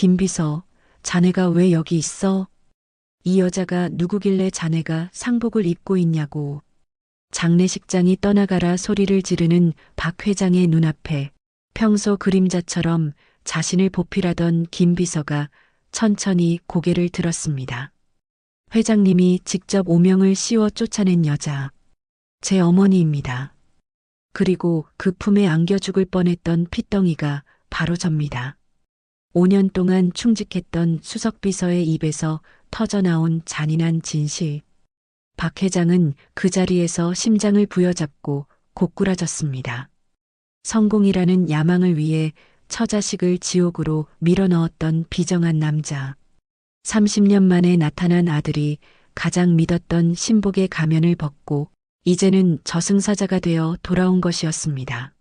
김비서, 자네가 왜 여기 있어? 이 여자가 누구길래 자네가 상복을 입고 있냐고. 장례식장이 떠나가라 소리를 지르는 박 회장의 눈앞에 평소 그림자처럼 자신을 보필하던 김비서가 천천히 고개를 들었습니다. 회장님이 직접 오명을 씌워 쫓아낸 여자. 제 어머니입니다. 그리고 그 품에 안겨 죽을 뻔했던 핏덩이가 바로 접니다. 5년 동안 충직했던 수석비서의 입에서 터져나온 잔인한 진실. 박 회장은 그 자리에서 심장을 부여잡고 고꾸라졌습니다. 성공이라는 야망을 위해 처자식을 지옥으로 밀어넣었던 비정한 남자. 30년 만에 나타난 아들이 가장 믿었던 신복의 가면을 벗고 이제는 저승사자가 되어 돌아온 것이었습니다.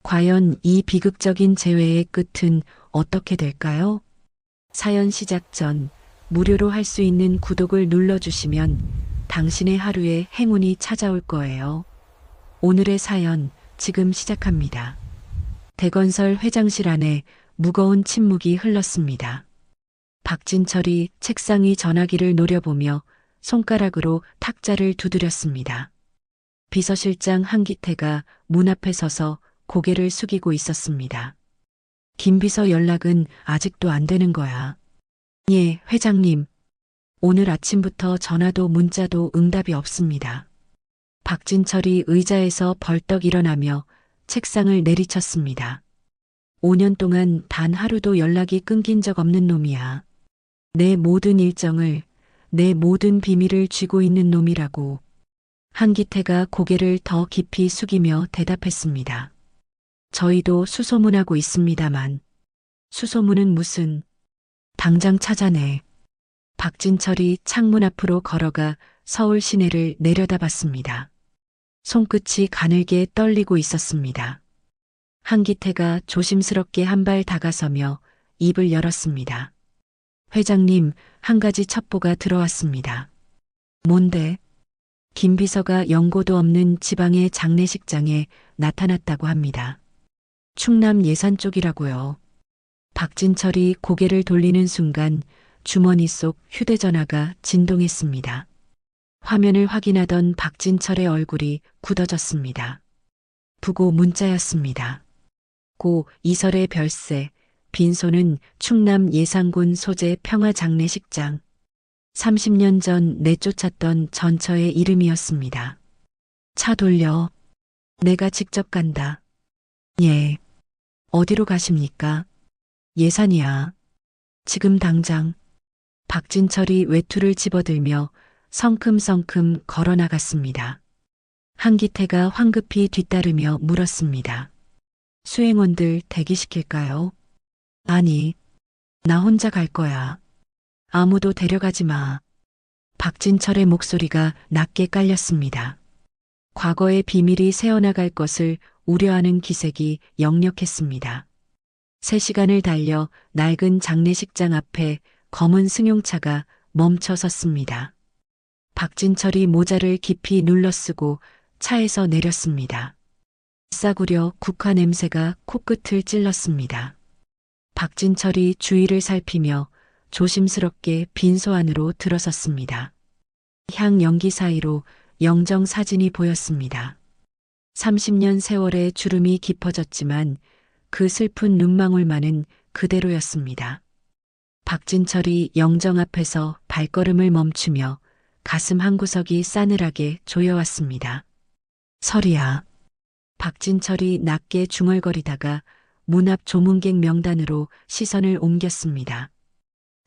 과연 이 비극적인 재회의 끝은 어떻게 될까요? 사연 시작 전 무료로 할 수 있는 구독을 눌러주시면 당신의 하루에 행운이 찾아올 거예요. 오늘의 사연 지금 시작합니다. 대건설 회장실 안에 무거운 침묵이 흘렀습니다. 박진철이 책상 위 전화기를 노려보며 손가락으로 탁자를 두드렸습니다. 비서실장 한기태가 문 앞에 서서 고개를 숙이고 있었습니다. 김비서 연락은 아직도 안 되는 거야. 예, 회장님. 오늘 아침부터 전화도 문자도 응답이 없습니다. 박진철이 의자에서 벌떡 일어나며 책상을 내리쳤습니다. 5년 동안 단 하루도 연락이 끊긴 적 없는 놈이야. 내 모든 일정을, 내 모든 비밀을 쥐고 있는 놈이라고. 한기태가 고개를 더 깊이 숙이며 대답했습니다. 저희도 수소문하고 있습니다만. 수소문은 무슨. 당장 찾아내. 박진철이 창문 앞으로 걸어가 서울 시내를 내려다봤습니다. 손끝이 가늘게 떨리고 있었습니다. 한기태가 조심스럽게 한 발 다가서며 입을 열었습니다. 회장님, 한 가지 첩보가 들어왔습니다. 뭔데? 김 비서가 연고도 없는 지방의 장례식장에 나타났다고 합니다. 충남 예산 쪽이라고요. 박진철이 고개를 돌리는 순간 주머니 속 휴대전화가 진동했습니다. 화면을 확인하던 박진철의 얼굴이 굳어졌습니다. 부고 문자였습니다. 고 이설의 별세, 빈소는 충남 예산군 소재 평화장례식장. 30년 전 내쫓았던 전처의 이름이었습니다. 차 돌려. 내가 직접 간다. 예. 어디로 가십니까? 예산이야. 지금 당장. 박진철이 외투를 집어들며 성큼성큼 걸어 나갔습니다. 한기태가 황급히 뒤따르며 물었습니다. 수행원들 대기시킬까요? 아니, 나 혼자 갈 거야. 아무도 데려가지 마. 박진철의 목소리가 낮게 깔렸습니다. 과거의 비밀이 새어나갈 것을 우려하는 기색이 역력했습니다. 3시간을 달려 낡은 장례식장 앞에 검은 승용차가 멈춰 섰습니다. 박진철이 모자를 깊이 눌러쓰고 차에서 내렸습니다. 싸구려 국화 냄새가 코끝을 찔렀습니다. 박진철이 주위를 살피며 조심스럽게 빈소 안으로 들어섰습니다. 향 연기 사이로 영정 사진이 보였습니다. 30년 세월의 주름이 깊어졌지만 그 슬픈 눈망울만은 그대로였습니다. 박진철이 영정 앞에서 발걸음을 멈추며 가슴 한구석이 싸늘하게 조여왔습니다. 설이야. 박진철이 낮게 중얼거리다가 문 앞 조문객 명단으로 시선을 옮겼습니다.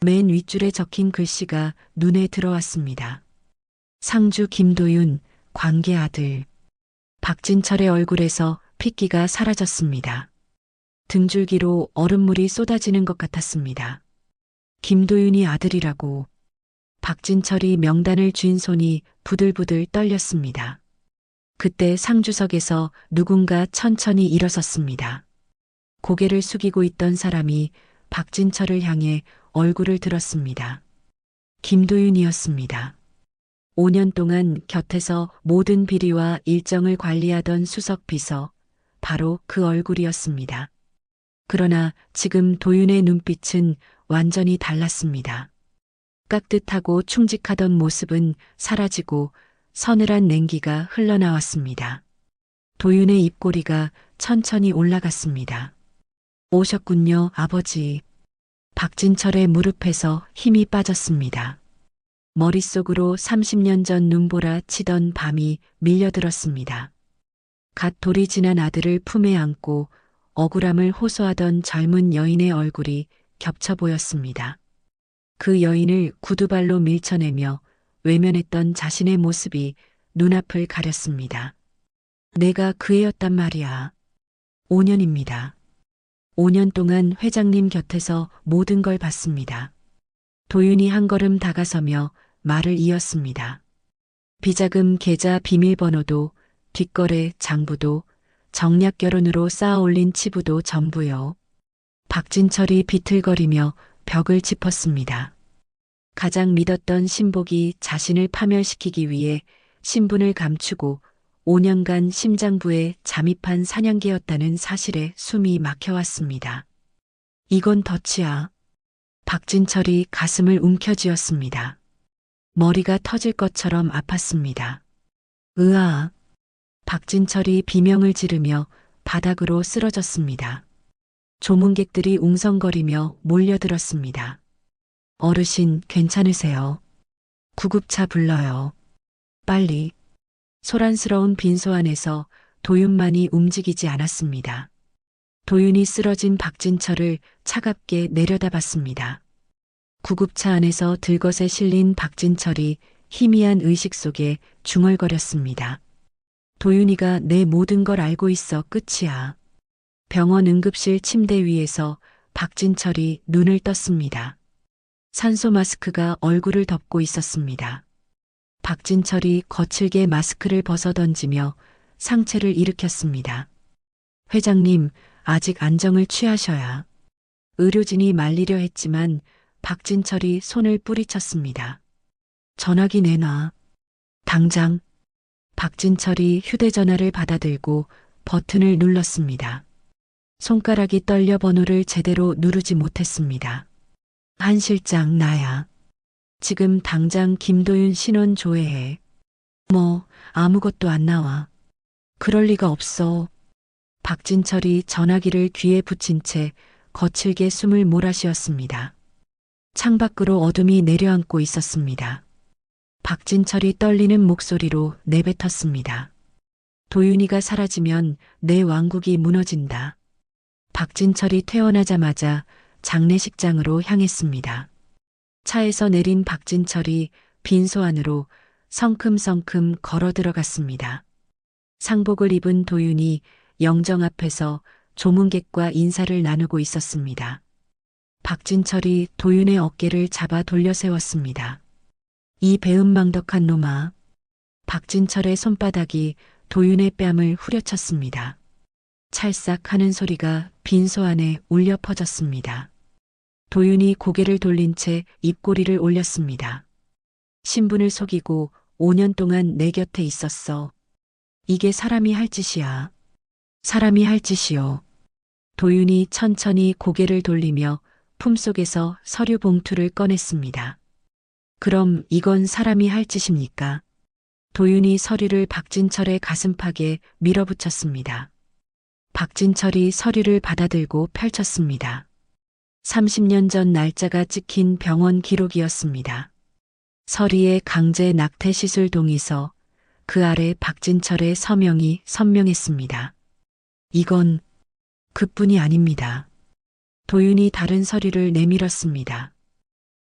맨 윗줄에 적힌 글씨가 눈에 들어왔습니다. 상주 김도윤, 관계 아들. 박진철의 얼굴에서 핏기가 사라졌습니다. 등줄기로 얼음물이 쏟아지는 것 같았습니다. 김도윤이 아들이라고. 박진철이 명단을 쥔 손이 부들부들 떨렸습니다. 그때 상주석에서 누군가 천천히 일어섰습니다. 고개를 숙이고 있던 사람이 박진철을 향해 얼굴을 들었습니다. 김도윤이었습니다. 5년 동안 곁에서 모든 비리와 일정을 관리하던 수석 비서, 바로 그 얼굴이었습니다. 그러나 지금 도윤의 눈빛은 완전히 달랐습니다. 깍듯하고 충직하던 모습은 사라지고 서늘한 냉기가 흘러나왔습니다. 도윤의 입꼬리가 천천히 올라갔습니다. 오셨군요, 아버지. 박진철의 무릎에서 힘이 빠졌습니다. 머릿속으로 30년 전 눈보라 치던 밤이 밀려들었습니다. 갓 돌이 지난 아들을 품에 안고 억울함을 호소하던 젊은 여인의 얼굴이 겹쳐 보였습니다. 그 여인을 구두발로 밀쳐내며 외면했던 자신의 모습이 눈앞을 가렸습니다. 내가 그 애였단 말이야. 5년입니다. 5년 동안 회장님 곁에서 모든 걸 봤습니다. 도윤이 한 걸음 다가서며 말을 이었습니다. 비자금 계좌 비밀번호도 뒷거래 장부도 정략 결혼으로 쌓아 올린 치부도 전부요. 박진철이 비틀거리며 벽을 짚었습니다. 가장 믿었던 신복이 자신을 파멸시키기 위해 신분을 감추고 5년간 심장부에 잠입한 사냥개였다는 사실에 숨이 막혀왔습니다. 이건 덫이야. 박진철이 가슴을 움켜쥐었습니다. 머리가 터질 것처럼 아팠습니다. 으아. 박진철이 비명을 지르며 바닥으로 쓰러졌습니다. 조문객들이 웅성거리며 몰려들었습니다. 어르신 괜찮으세요? 구급차 불러요. 빨리. 소란스러운 빈소 안에서 도윤만이 움직이지 않았습니다. 도윤이 쓰러진 박진철을 차갑게 내려다봤습니다. 구급차 안에서 들것에 실린 박진철이 희미한 의식 속에 중얼거렸습니다. 도윤이가 내 모든 걸 알고 있어 끝이야. 병원 응급실 침대 위에서 박진철이 눈을 떴습니다. 산소 마스크가 얼굴을 덮고 있었습니다. 박진철이 거칠게 마스크를 벗어던지며 상체를 일으켰습니다. 회장님, 아직 안정을 취하셔야. 의료진이 말리려 했지만 박진철이 손을 뿌리쳤습니다. 전화기 내놔. 당장. 박진철이 휴대전화를 받아들고 버튼을 눌렀습니다. 손가락이 떨려 번호를 제대로 누르지 못했습니다. 한 실장 나야. 지금 당장 김도윤 신원 조회해. 뭐 아무것도 안 나와. 그럴 리가 없어. 박진철이 전화기를 귀에 붙인 채 거칠게 숨을 몰아쉬었습니다. 창밖으로 어둠이 내려앉고 있었습니다. 박진철이 떨리는 목소리로 내뱉었습니다. 도윤이가 사라지면 내 왕국이 무너진다. 박진철이 퇴원하자마자 장례식장으로 향했습니다. 차에서 내린 박진철이 빈소 안으로 성큼성큼 걸어 들어갔습니다. 상복을 입은 도윤이 영정 앞에서 조문객과 인사를 나누고 있었습니다. 박진철이 도윤의 어깨를 잡아 돌려 세웠습니다. 이 배은망덕한 놈아. 박진철의 손바닥이 도윤의 뺨을 후려쳤습니다. 찰싹 하는 소리가 빈소 안에 울려 퍼졌습니다. 도윤이 고개를 돌린 채 입꼬리를 올렸습니다. 신분을 속이고 5년 동안 내 곁에 있었어. 이게 사람이 할 짓이야. 사람이 할 짓이요. 도윤이 천천히 고개를 돌리며 품속에서 서류 봉투를 꺼냈습니다. 그럼 이건 사람이 할 짓입니까? 도윤이 서류를 박진철의 가슴팍에 밀어붙였습니다. 박진철이 서류를 받아들고 펼쳤습니다. 30년 전 날짜가 찍힌 병원 기록이었습니다. 서리의 강제 낙태 시술 동의서, 그 아래 박진철의 서명이 선명했습니다. 이건 그뿐이 아닙니다. 도윤이 다른 서류를 내밀었습니다.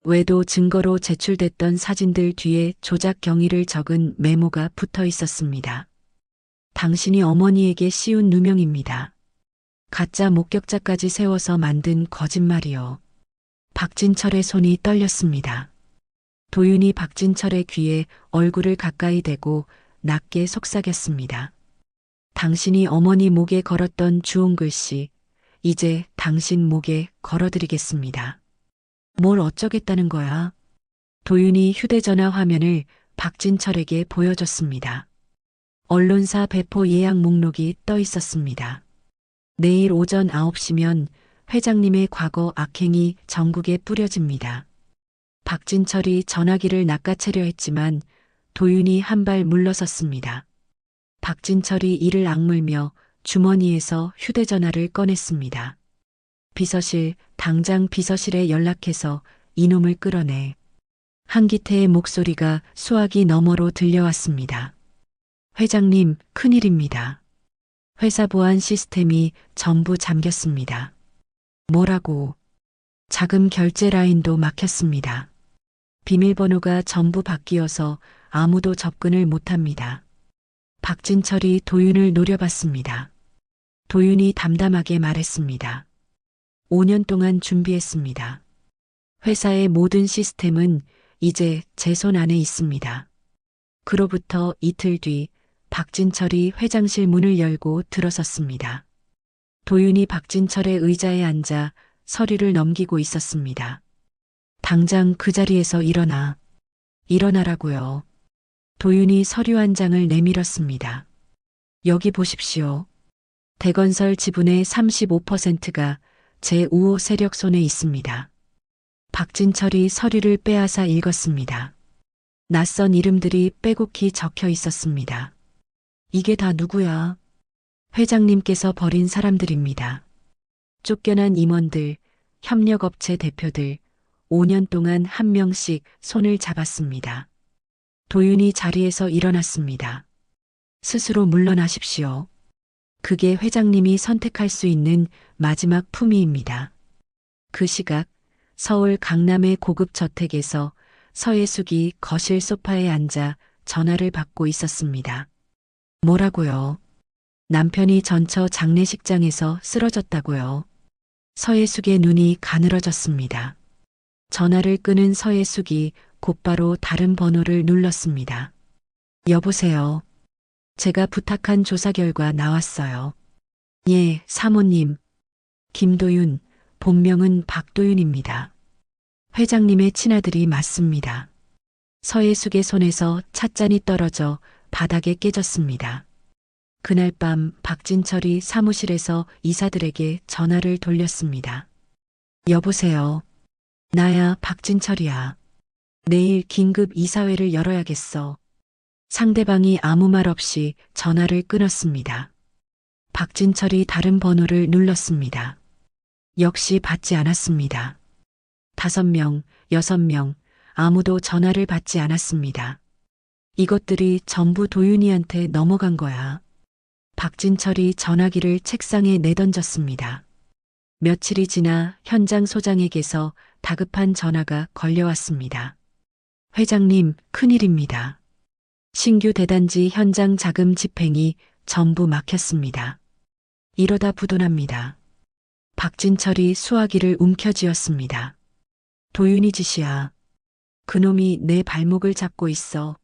외도 증거로 제출됐던 사진들 뒤에 조작 경위를 적은 메모가 붙어 있었습니다. 당신이 어머니에게 씌운 누명입니다. 가짜 목격자까지 세워서 만든 거짓말이요. 박진철의 손이 떨렸습니다. 도윤이 박진철의 귀에 얼굴을 가까이 대고 낮게 속삭였습니다. 당신이 어머니 목에 걸었던 주홍글씨, 이제 당신 목에 걸어드리겠습니다. 뭘 어쩌겠다는 거야? 도윤이 휴대전화 화면을 박진철에게 보여줬습니다. 언론사 배포 예약 목록이 떠 있었습니다. 내일 오전 9시면 회장님의 과거 악행이 전국에 뿌려집니다. 박진철이 전화기를 낚아채려 했지만 도윤이 한 발 물러섰습니다. 박진철이 이를 악물며 주머니에서 휴대전화를 꺼냈습니다. 비서실, 당장 비서실에 연락해서 이놈을 끌어내. 한기태의 목소리가 수화기 너머로 들려왔습니다. 회장님, 큰일입니다. 회사 보안 시스템이 전부 잠겼습니다. 뭐라고? 자금 결제 라인도 막혔습니다. 비밀번호가 전부 바뀌어서 아무도 접근을 못합니다. 박진철이 도윤을 노려봤습니다. 도윤이 담담하게 말했습니다. 5년 동안 준비했습니다. 회사의 모든 시스템은 이제 제 손 안에 있습니다. 그로부터 이틀 뒤 박진철이 회장실 문을 열고 들어섰습니다. 도윤이 박진철의 의자에 앉아 서류를 넘기고 있었습니다. 당장 그 자리에서 일어나. 일어나라고요. 도윤이 서류 한 장을 내밀었습니다. 여기 보십시오. 대건설 지분의 35%가 제 우호 세력 손에 있습니다. 박진철이 서류를 빼앗아 읽었습니다. 낯선 이름들이 빼곡히 적혀 있었습니다. 이게 다 누구야? 회장님께서 버린 사람들입니다. 쫓겨난 임원들, 협력업체 대표들, 5년 동안 한 명씩 손을 잡았습니다. 도윤이 자리에서 일어났습니다. 스스로 물러나십시오. 그게 회장님이 선택할 수 있는 마지막 품위입니다. 그 시각 서울 강남의 고급 저택에서 서예숙이 거실 소파에 앉아 전화를 받고 있었습니다. 뭐라고요? 남편이 전처 장례식장에서 쓰러졌다고요. 서예숙의 눈이 가늘어졌습니다. 전화를 끊은 서예숙이 곧바로 다른 번호를 눌렀습니다. 여보세요. 제가 부탁한 조사 결과 나왔어요. 예, 사모님. 김도윤, 본명은 박도윤입니다. 회장님의 친아들이 맞습니다. 서예숙의 손에서 찻잔이 떨어져 바닥에 깨졌습니다. 그날 밤 박진철이 사무실에서 이사들에게 전화를 돌렸습니다. 여보세요. 나야, 박진철이야. 내일 긴급 이사회를 열어야겠어. 상대방이 아무 말 없이 전화를 끊었습니다. 박진철이 다른 번호를 눌렀습니다. 역시 받지 않았습니다. 5명, 6명, 아무도 전화를 받지 않았습니다. 이것들이 전부 도윤이한테 넘어간 거야. 박진철이 전화기를 책상에 내던졌습니다. 며칠이 지나 현장 소장에게서 다급한 전화가 걸려왔습니다. 회장님, 큰일입니다. 신규 대단지 현장 자금 집행이 전부 막혔습니다. 이러다 부도납니다. 박진철이 수화기를 움켜쥐었습니다. 도윤이 짓이야. 그놈이 내 발목을 잡고 있어.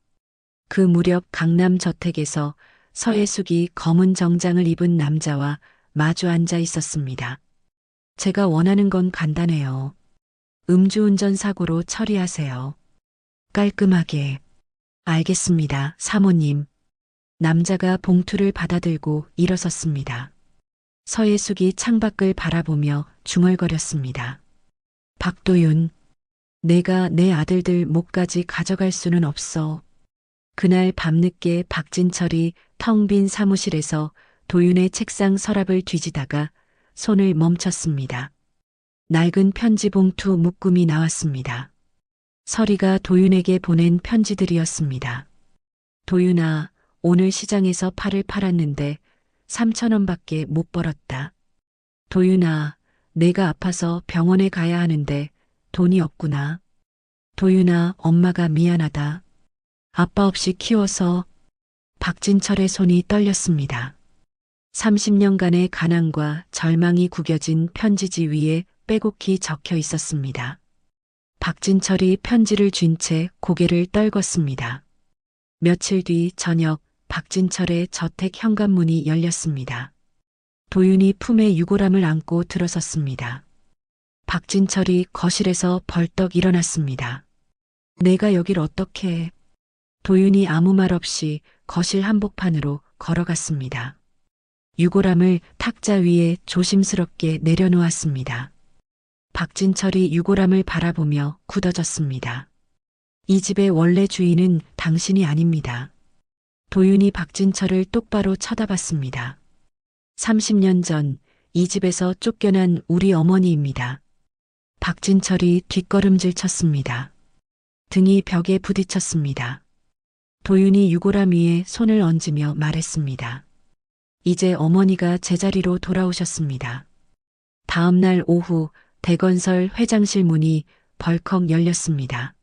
그 무렵 강남 저택에서 서예숙이 검은 정장을 입은 남자와 마주 앉아 있었습니다. 제가 원하는 건 간단해요. 음주운전 사고로 처리하세요. 깔끔하게. 알겠습니다, 사모님. 남자가 봉투를 받아들고 일어섰습니다. 서예숙이 창밖을 바라보며 중얼거렸습니다. 박도윤, 내가 내 아들들 목까지 가져갈 수는 없어. 그날 밤늦게 박진철이 텅 빈 사무실에서 도윤의 책상 서랍을 뒤지다가 손을 멈췄습니다. 낡은 편지 봉투 묶음이 나왔습니다. 서리가 도윤에게 보낸 편지들이었습니다. 도윤아, 오늘 시장에서 팔을 팔았는데 3,000원밖에 못 벌었다. 도윤아, 내가 아파서 병원에 가야 하는데 돈이 없구나. 도윤아, 엄마가 미안하다. 아빠 없이 키워서. 박진철의 손이 떨렸습니다. 30년간의 가난과 절망이 구겨진 편지지 위에 빼곡히 적혀 있었습니다. 박진철이 편지를 쥔 채 고개를 떨궜습니다. 며칠 뒤 저녁 박진철의 저택 현관문이 열렸습니다. 도윤이 품에 유골함을 안고 들어섰습니다. 박진철이 거실에서 벌떡 일어났습니다. 내가 여길 어떻게 해? 도윤이 아무 말 없이 거실 한복판으로 걸어갔습니다. 유골함을 탁자 위에 조심스럽게 내려놓았습니다. 박진철이 유골함을 바라보며 굳어졌습니다. 이 집의 원래 주인은 당신이 아닙니다. 도윤이 박진철을 똑바로 쳐다봤습니다. 30년 전 이 집에서 쫓겨난 우리 어머니입니다. 박진철이 뒷걸음질 쳤습니다. 등이 벽에 부딪혔습니다. 도윤이 유골함 위에 손을 얹으며 말했습니다. 이제 어머니가 제자리로 돌아오셨습니다. 다음 날 오후 대건설 회장실 문이 벌컥 열렸습니다.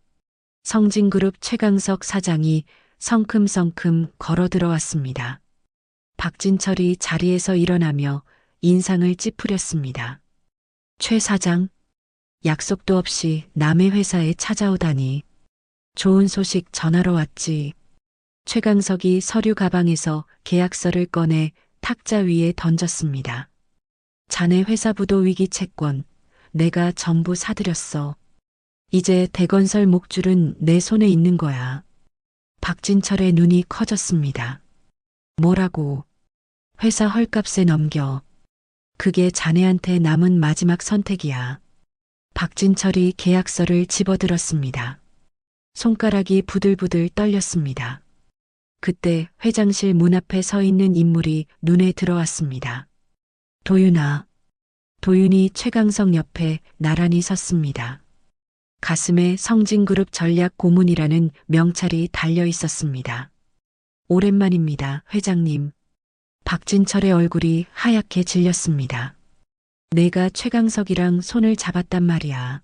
성진그룹 최강석 사장이 성큼성큼 걸어 들어왔습니다. 박진철이 자리에서 일어나며 인상을 찌푸렸습니다. 최 사장, 약속도 없이 남의 회사에 찾아오다니. 좋은 소식 전하러 왔지. 최강석이 서류 가방에서 계약서를 꺼내 탁자 위에 던졌습니다. 자네 회사 부도 위기 채권, 내가 전부 사들였어. 이제 대건설 목줄은 내 손에 있는 거야. 박진철의 눈이 커졌습니다. 뭐라고? 회사 헐값에 넘겨. 그게 자네한테 남은 마지막 선택이야. 박진철이 계약서를 집어들었습니다. 손가락이 부들부들 떨렸습니다. 그때 회장실 문 앞에 서 있는 인물이 눈에 들어왔습니다. 도윤아. 도윤이 최강석 옆에 나란히 섰습니다. 가슴에 성진그룹 전략 고문이라는 명찰이 달려 있었습니다. 오랜만입니다, 회장님. 박진철의 얼굴이 하얗게 질렸습니다. 내가 최강석이랑 손을 잡았단 말이야.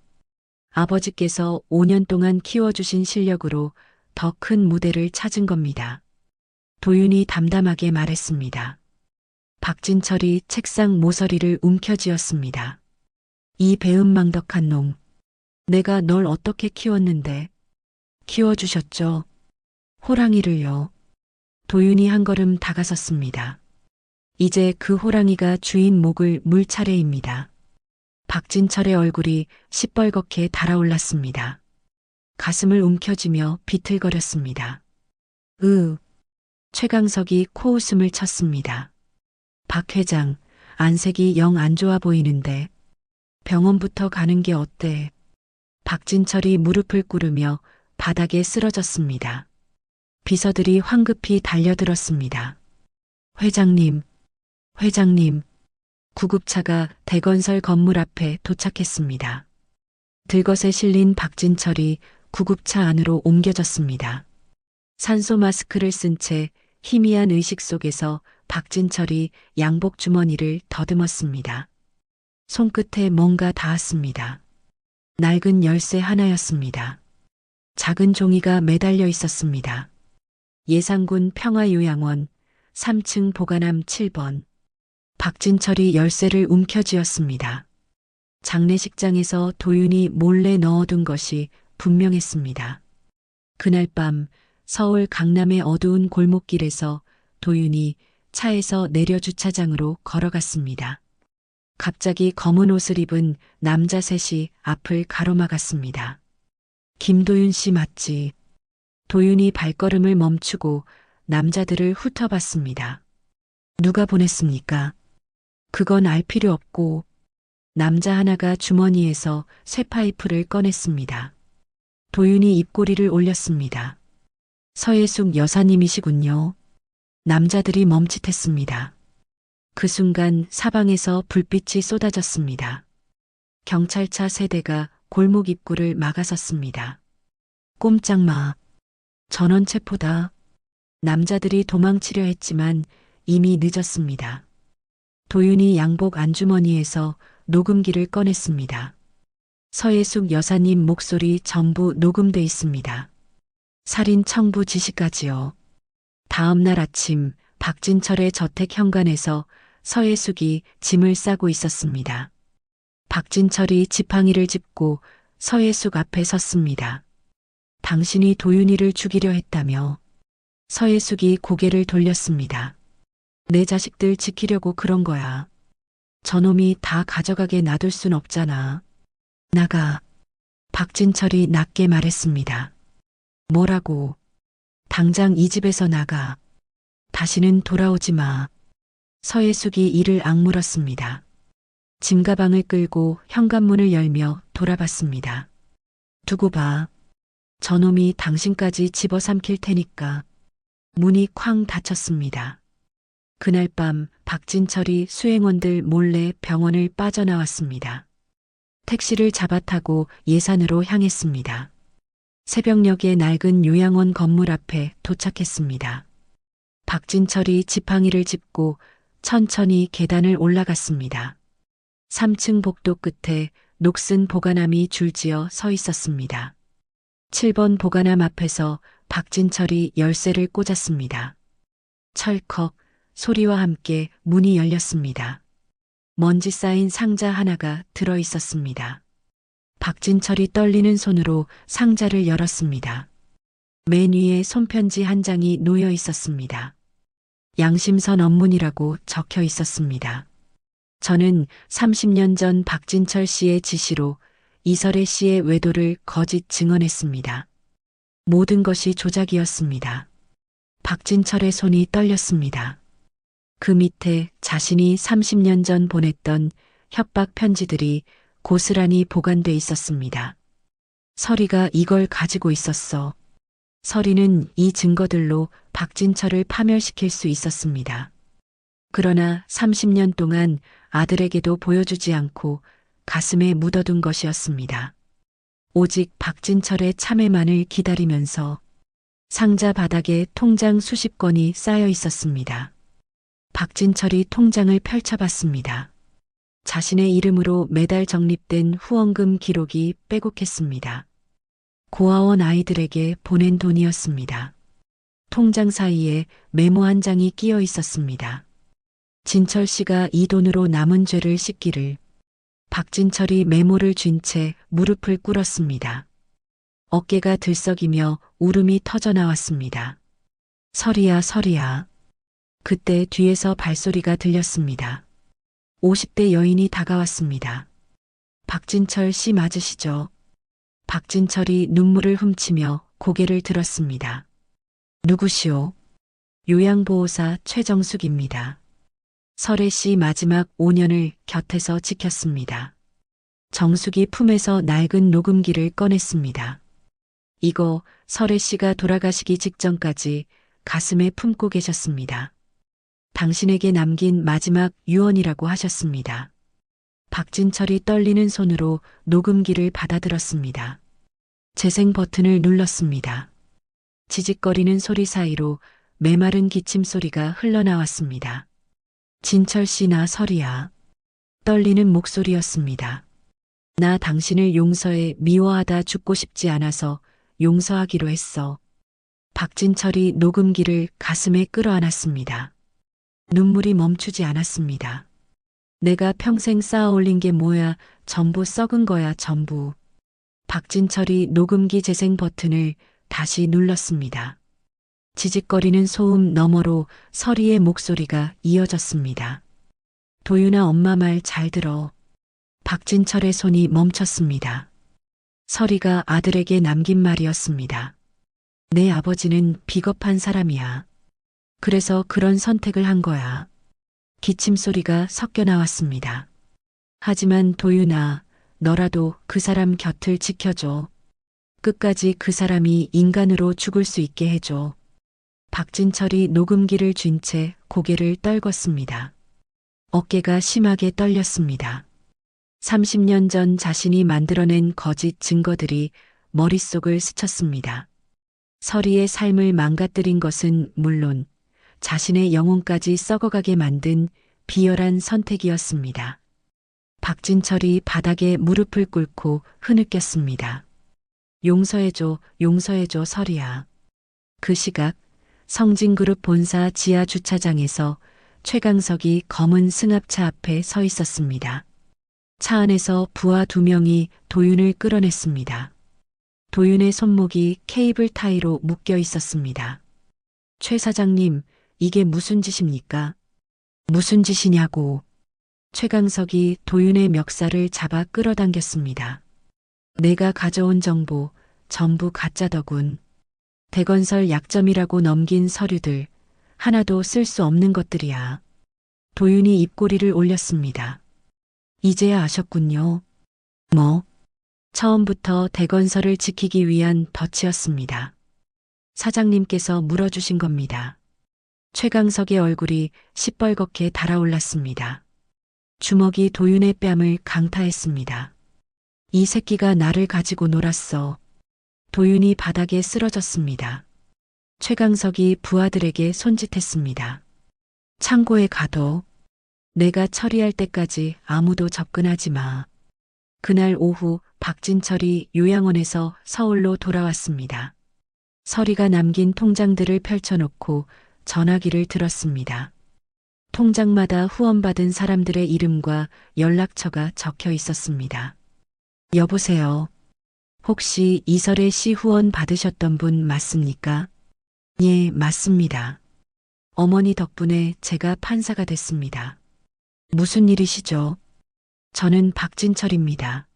아버지께서 5년 동안 키워주신 실력으로 더 큰 무대를 찾은 겁니다. 도윤이 담담하게 말했습니다. 박진철이 책상 모서리를 움켜쥐었습니다. 이 배은망덕한 놈. 내가 널 어떻게 키웠는데. 키워주셨죠. 호랑이를요. 도윤이 한 걸음 다가섰습니다. 이제 그 호랑이가 주인 목을 물 차례입니다. 박진철의 얼굴이 시뻘겋게 달아올랐습니다. 가슴을 움켜쥐며 비틀거렸습니다. 최강석이 코웃음을 쳤습니다. 박 회장, 안색이 영 안 좋아 보이는데. 병원부터 가는 게 어때? 박진철이 무릎을 꿇으며 바닥에 쓰러졌습니다. 비서들이 황급히 달려들었습니다. 회장님, 회장님. 구급차가 대건설 건물 앞에 도착했습니다. 들것에 실린 박진철이 구급차 안으로 옮겨졌습니다. 산소 마스크를 쓴 채 희미한 의식 속에서 박진철이 양복 주머니를 더듬었습니다. 손끝에 뭔가 닿았습니다. 낡은 열쇠 하나였습니다. 작은 종이가 매달려 있었습니다. 예산군 평화요양원 3층 보관함 7번. 박진철이 열쇠를 움켜쥐었습니다. 장례식장에서 도윤이 몰래 넣어둔 것이 분명했습니다. 그날 밤 서울 강남의 어두운 골목길에서 도윤이 차에서 내려 주차장으로 걸어갔습니다. 갑자기 검은 옷을 입은 남자 셋이 앞을 가로막았습니다. 김도윤 씨 맞지? 도윤이 발걸음을 멈추고 남자들을 훑어봤습니다. 누가 보냈습니까? 그건 알 필요 없고. 남자 하나가 주머니에서 쇠파이프를 꺼냈습니다. 도윤이 입꼬리를 올렸습니다. 서예숙 여사님이시군요. 남자들이 멈칫했습니다. 그 순간 사방에서 불빛이 쏟아졌습니다. 경찰차 세대가 골목 입구를 막아섰습니다. 꼼짝 마. 전원 체포다. 남자들이 도망치려 했지만 이미 늦었습니다. 도윤이 양복 안주머니에서 녹음기를 꺼냈습니다. 서예숙 여사님 목소리 전부 녹음돼 있습니다. 살인 청부 지시까지요. 다음 날 아침 박진철의 저택 현관에서 서예숙이 짐을 싸고 있었습니다. 박진철이 지팡이를 짚고 서예숙 앞에 섰습니다. 당신이 도윤이를 죽이려 했다며. 서예숙이 고개를 돌렸습니다. 내 자식들 지키려고 그런 거야. 저놈이 다 가져가게 놔둘 순 없잖아. 나가. 박진철이 낮게 말했습니다. 뭐라고? 당장 이 집에서 나가. 다시는 돌아오지 마. 서예숙이 이를 악물었습니다. 짐가방을 끌고 현관문을 열며 돌아봤습니다. 두고 봐. 저놈이 당신까지 집어삼킬 테니까. 문이 쾅 닫혔습니다. 그날 밤 박진철이 수행원들 몰래 병원을 빠져나왔습니다. 택시를 잡아타고 예산으로 향했습니다. 새벽녘에 낡은 요양원 건물 앞에 도착했습니다. 박진철이 지팡이를 짚고 천천히 계단을 올라갔습니다. 3층 복도 끝에 녹슨 보관함이 줄지어 서 있었습니다. 7번 보관함 앞에서 박진철이 열쇠를 꽂았습니다. 철컥 소리와 함께 문이 열렸습니다. 먼지 쌓인 상자 하나가 들어 있었습니다. 박진철이 떨리는 손으로 상자를 열었습니다. 맨 위에 손편지 한 장이 놓여 있었습니다. 양심선 업문이라고 적혀 있었습니다. 저는 30년 전 박진철 씨의 지시로 이설혜 씨의 외도를 거짓 증언했습니다. 모든 것이 조작이었습니다. 박진철의 손이 떨렸습니다. 그 밑에 자신이 30년 전 보냈던 협박 편지들이 고스란히 보관돼 있었습니다. 설이가 이걸 가지고 있었어. 설이는 이 증거들로 박진철을 파멸시킬 수 있었습니다. 그러나 30년 동안 아들에게도 보여주지 않고 가슴에 묻어둔 것이었습니다. 오직 박진철의 참회만을 기다리면서 상자 바닥에 통장 수십 건이 쌓여 있었습니다. 박진철이 통장을 펼쳐봤습니다. 자신의 이름으로 매달 적립된 후원금 기록이 빼곡했습니다. 고아원 아이들에게 보낸 돈이었습니다. 통장 사이에 메모 한 장이 끼어 있었습니다. 진철 씨가 이 돈으로 남은 죄를 씻기를. 박진철이 메모를 쥔 채 무릎을 꿇었습니다. 어깨가 들썩이며 울음이 터져 나왔습니다. 설이야, 설이야. 그때 뒤에서 발소리가 들렸습니다. 50대 여인이 다가왔습니다. 박진철 씨 맞으시죠? 박진철이 눈물을 훔치며 고개를 들었습니다. 누구시오? 요양보호사 최정숙입니다. 설혜 씨 마지막 5년을 곁에서 지켰습니다. 정숙이 품에서 낡은 녹음기를 꺼냈습니다. 이거 설혜 씨가 돌아가시기 직전까지 가슴에 품고 계셨습니다. 당신에게 남긴 마지막 유언이라고 하셨습니다. 박진철이 떨리는 손으로 녹음기를 받아들었습니다. 재생 버튼을 눌렀습니다. 지직거리는 소리 사이로 메마른 기침 소리가 흘러나왔습니다. 진철 씨나 설이야. 떨리는 목소리였습니다. 나 당신을 용서해 미워하다 죽고 싶지 않아서 용서하기로 했어. 박진철이 녹음기를 가슴에 끌어안았습니다. 눈물이 멈추지 않았습니다. 내가 평생 쌓아올린 게 뭐야, 전부 썩은 거야, 전부. 박진철이 녹음기 재생 버튼을 다시 눌렀습니다. 지직거리는 소음 너머로 설이의 목소리가 이어졌습니다. 도윤아, 엄마 말 잘 들어. 박진철의 손이 멈췄습니다. 설이가 아들에게 남긴 말이었습니다. 내 아버지는 비겁한 사람이야. 그래서 그런 선택을 한 거야. 기침 소리가 섞여 나왔습니다. 하지만 도윤아, 너라도 그 사람 곁을 지켜줘. 끝까지 그 사람이 인간으로 죽을 수 있게 해줘. 박진철이 녹음기를 쥔 채 고개를 떨궜습니다. 어깨가 심하게 떨렸습니다. 30년 전 자신이 만들어낸 거짓 증거들이 머릿속을 스쳤습니다. 설이의 삶을 망가뜨린 것은 물론 자신의 영혼까지 썩어가게 만든 비열한 선택이었습니다. 박진철이 바닥에 무릎을 꿇고 흐느꼈습니다. 용서해줘, 용서해줘, 설이야. 그 시각 성진그룹 본사 지하 주차장에서 최강석이 검은 승합차 앞에 서 있었습니다. 차 안에서 부하 2명이 도윤을 끌어냈습니다. 도윤의 손목이 케이블 타이로 묶여 있었습니다. 최 사장님, 이게 무슨 짓입니까? 무슨 짓이냐고. 최강석이 도윤의 멱살을 잡아 끌어당겼습니다. 내가 가져온 정보 전부 가짜더군. 대건설 약점이라고 넘긴 서류들 하나도 쓸 수 없는 것들이야. 도윤이 입꼬리를 올렸습니다. 이제야 아셨군요. 뭐? 처음부터 대건설을 지키기 위한 덫이었습니다. 사장님께서 물어주신 겁니다. 최강석의 얼굴이 시뻘겋게 달아올랐습니다. 주먹이 도윤의 뺨을 강타했습니다. 이 새끼가 나를 가지고 놀았어. 도윤이 바닥에 쓰러졌습니다. 최강석이 부하들에게 손짓했습니다. 창고에 가둬. 내가 처리할 때까지 아무도 접근하지 마. 그날 오후 박진철이 요양원에서 서울로 돌아왔습니다. 서리가 남긴 통장들을 펼쳐놓고 전화기를 들었습니다. 통장마다 후원받은 사람들의 이름과 연락처가 적혀 있었습니다. 여보세요. 혹시 이설의 씨 후원 받으셨던 분 맞습니까? 예, 맞습니다. 어머니 덕분에 제가 판사가 됐습니다. 무슨 일이시죠? 저는 박진철입니다.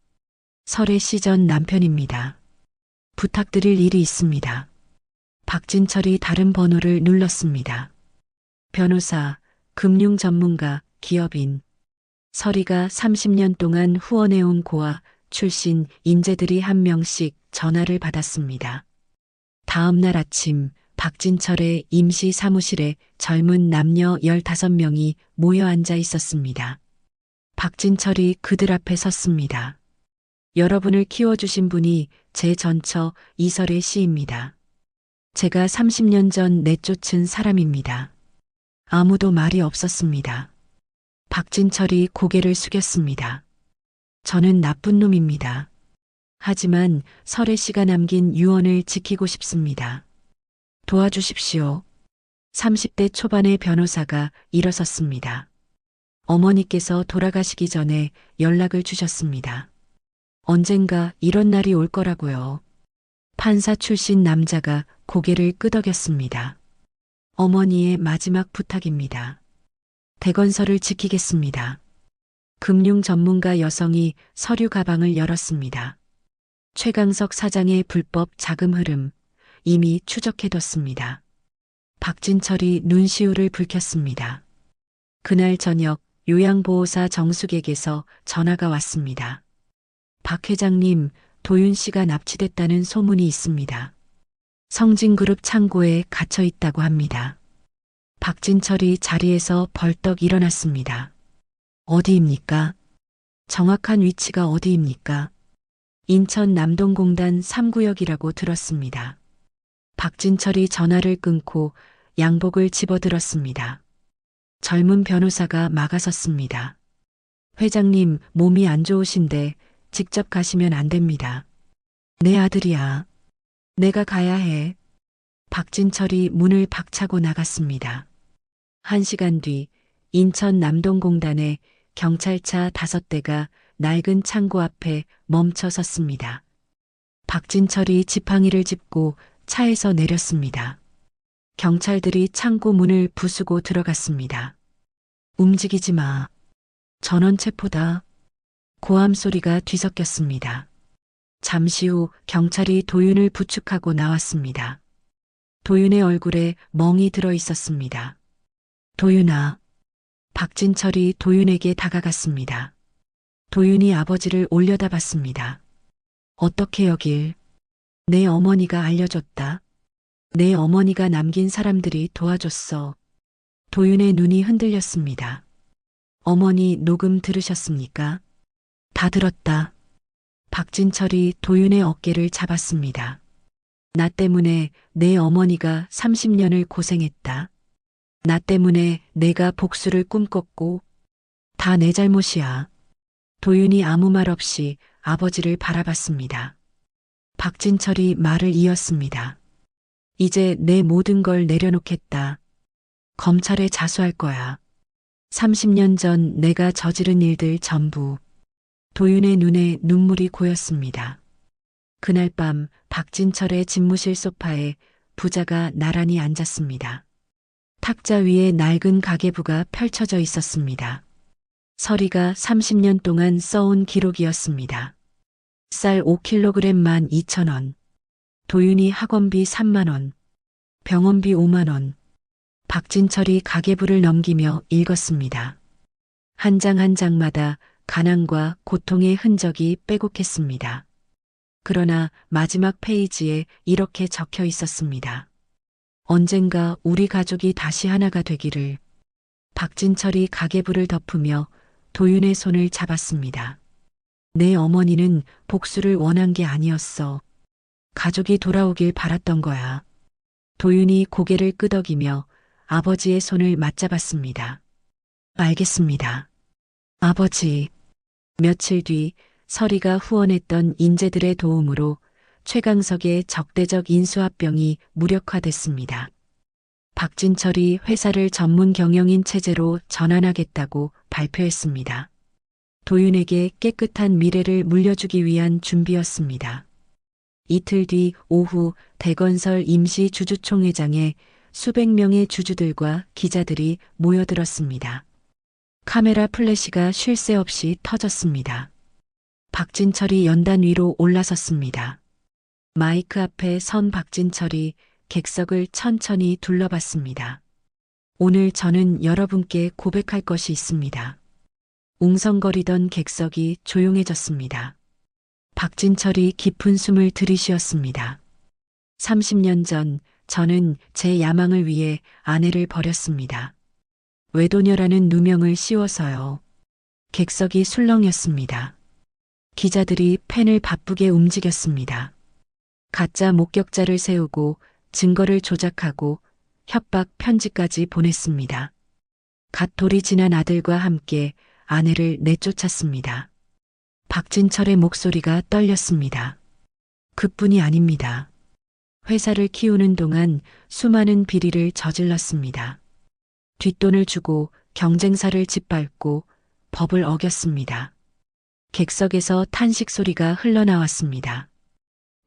설의 씨 전 남편입니다. 부탁드릴 일이 있습니다. 박진철이 다른 번호를 눌렀습니다. 변호사, 금융 전문가, 기업인. 설이가 30년 동안 후원해온 고아 출신 인재들이 한 명씩 전화를 받았습니다. 다음 날 아침 박진철의 임시 사무실에 젊은 남녀 15명이 모여 앉아 있었습니다. 박진철이 그들 앞에 섰습니다. 여러분을 키워주신 분이 제 전처 이설의 씨입니다. 제가 30년 전 내쫓은 사람입니다. 아무도 말이 없었습니다. 박진철이 고개를 숙였습니다. 저는 나쁜 놈입니다. 하지만 설의 씨가 남긴 유언을 지키고 싶습니다. 도와주십시오. 30대 초반의 변호사가 일어섰습니다. 어머니께서 돌아가시기 전에 연락을 주셨습니다. 언젠가 이런 날이 올 거라고요. 판사 출신 남자가 고개를 끄덕였습니다. 어머니의 마지막 부탁입니다. 대건설을 지키겠습니다. 금융 전문가 여성이 서류 가방을 열었습니다. 최강석 사장의 불법 자금 흐름 이미 추적해뒀습니다. 박진철이 눈시울을 붉혔습니다. 그날 저녁 요양보호사 정숙에게서 전화가 왔습니다. 박 회장님, 도윤 씨가 납치됐다는 소문이 있습니다. 성진그룹 창고에 갇혀 있다고 합니다. 박진철이 자리에서 벌떡 일어났습니다. 어디입니까? 정확한 위치가 어디입니까? 인천 남동공단 3구역이라고 들었습니다. 박진철이 전화를 끊고 양복을 집어들었습니다. 젊은 변호사가 막아섰습니다. 회장님, 몸이 안 좋으신데 직접 가시면 안 됩니다. 내 아들이야. 내가 가야 해. 박진철이 문을 박차고 나갔습니다. 1시간 뒤 인천 남동공단에 경찰차 5대가 낡은 창고 앞에 멈춰 섰습니다. 박진철이 지팡이를 짚고 차에서 내렸습니다. 경찰들이 창고 문을 부수고 들어갔습니다. 움직이지 마. 전원 체포다. 고함 소리가 뒤섞였습니다. 잠시 후 경찰이 도윤을 부축하고 나왔습니다. 도윤의 얼굴에 멍이 들어 있었습니다. 도윤아. 박진철이 도윤에게 다가갔습니다. 도윤이 아버지를 올려다봤습니다. 어떻게 여길? 내 어머니가 알려줬다. 내 어머니가 남긴 사람들이 도와줬어. 도윤의 눈이 흔들렸습니다. 어머니 녹음 들으셨습니까? 다 들었다. 박진철이 도윤의 어깨를 잡았습니다. 나 때문에 내 어머니가 30년을 고생했다. 나 때문에 내가 복수를 꿈꿨고 다 내 잘못이야. 도윤이 아무 말 없이 아버지를 바라봤습니다. 박진철이 말을 이었습니다. 이제 내 모든 걸 내려놓겠다. 검찰에 자수할 거야. 30년 전 내가 저지른 일들 전부. 도윤의 눈에 눈물이 고였습니다. 그날 밤 박진철의 집무실 소파에 부자가 나란히 앉았습니다. 탁자 위에 낡은 가계부가 펼쳐져 있었습니다. 서리가 30년 동안 써온 기록이었습니다. 쌀 5kg만 2,000원, 도윤이 학원비 3만 원, 병원비 5만 원, 박진철이 가계부를 넘기며 읽었습니다. 한 장 한 장마다 가난과 고통의 흔적이 빼곡했습니다. 그러나 마지막 페이지에 이렇게 적혀 있었습니다. 언젠가 우리 가족이 다시 하나가 되기를. 박진철이 가계부를 덮으며 도윤의 손을 잡았습니다. 내 어머니는 복수를 원한 게 아니었어. 가족이 돌아오길 바랐던 거야. 도윤이 고개를 끄덕이며 아버지의 손을 맞잡았습니다. 알겠습니다. 아버지. 며칠 뒤 서리가 후원했던 인재들의 도움으로 최강석의 적대적 인수합병이 무력화됐습니다. 박진철이 회사를 전문 경영인 체제로 전환하겠다고 발표했습니다. 도윤에게 깨끗한 미래를 물려주기 위한 준비였습니다. 이틀 뒤 오후 대건설 임시 주주총회장에 수백 명의 주주들과 기자들이 모여들었습니다. 카메라 플래시가 쉴 새 없이 터졌습니다. 박진철이 연단 위로 올라섰습니다. 마이크 앞에 선 박진철이 객석을 천천히 둘러봤습니다. 오늘 저는 여러분께 고백할 것이 있습니다. 웅성거리던 객석이 조용해졌습니다. 박진철이 깊은 숨을 들이쉬었습니다. 30년 전 저는 제 야망을 위해 아내를 버렸습니다. 외도녀라는 누명을 씌워서요. 객석이 술렁였습니다. 기자들이 펜을 바쁘게 움직였습니다. 가짜 목격자를 세우고 증거를 조작하고 협박 편지까지 보냈습니다. 갓 돌이 지난 아들과 함께 아내를 내쫓았습니다. 박진철의 목소리가 떨렸습니다. 그뿐이 아닙니다. 회사를 키우는 동안 수많은 비리를 저질렀습니다. 뒷돈을 주고 경쟁사를 짓밟고 법을 어겼습니다. 객석에서 탄식 소리가 흘러나왔습니다.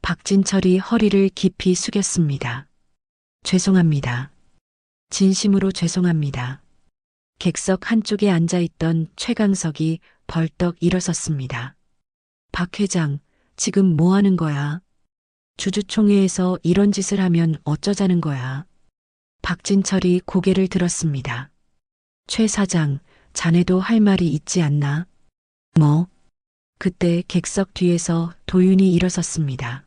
박진철이 허리를 깊이 숙였습니다. 죄송합니다. 진심으로 죄송합니다. 객석 한쪽에 앉아있던 최강석이 벌떡 일어섰습니다. 박 회장, 지금 뭐 하는 거야? 주주총회에서 이런 짓을 하면 어쩌자는 거야? 박진철이 고개를 들었습니다. 최 사장, 자네도 할 말이 있지 않나? 뭐? 그때 객석 뒤에서 도윤이 일어섰습니다.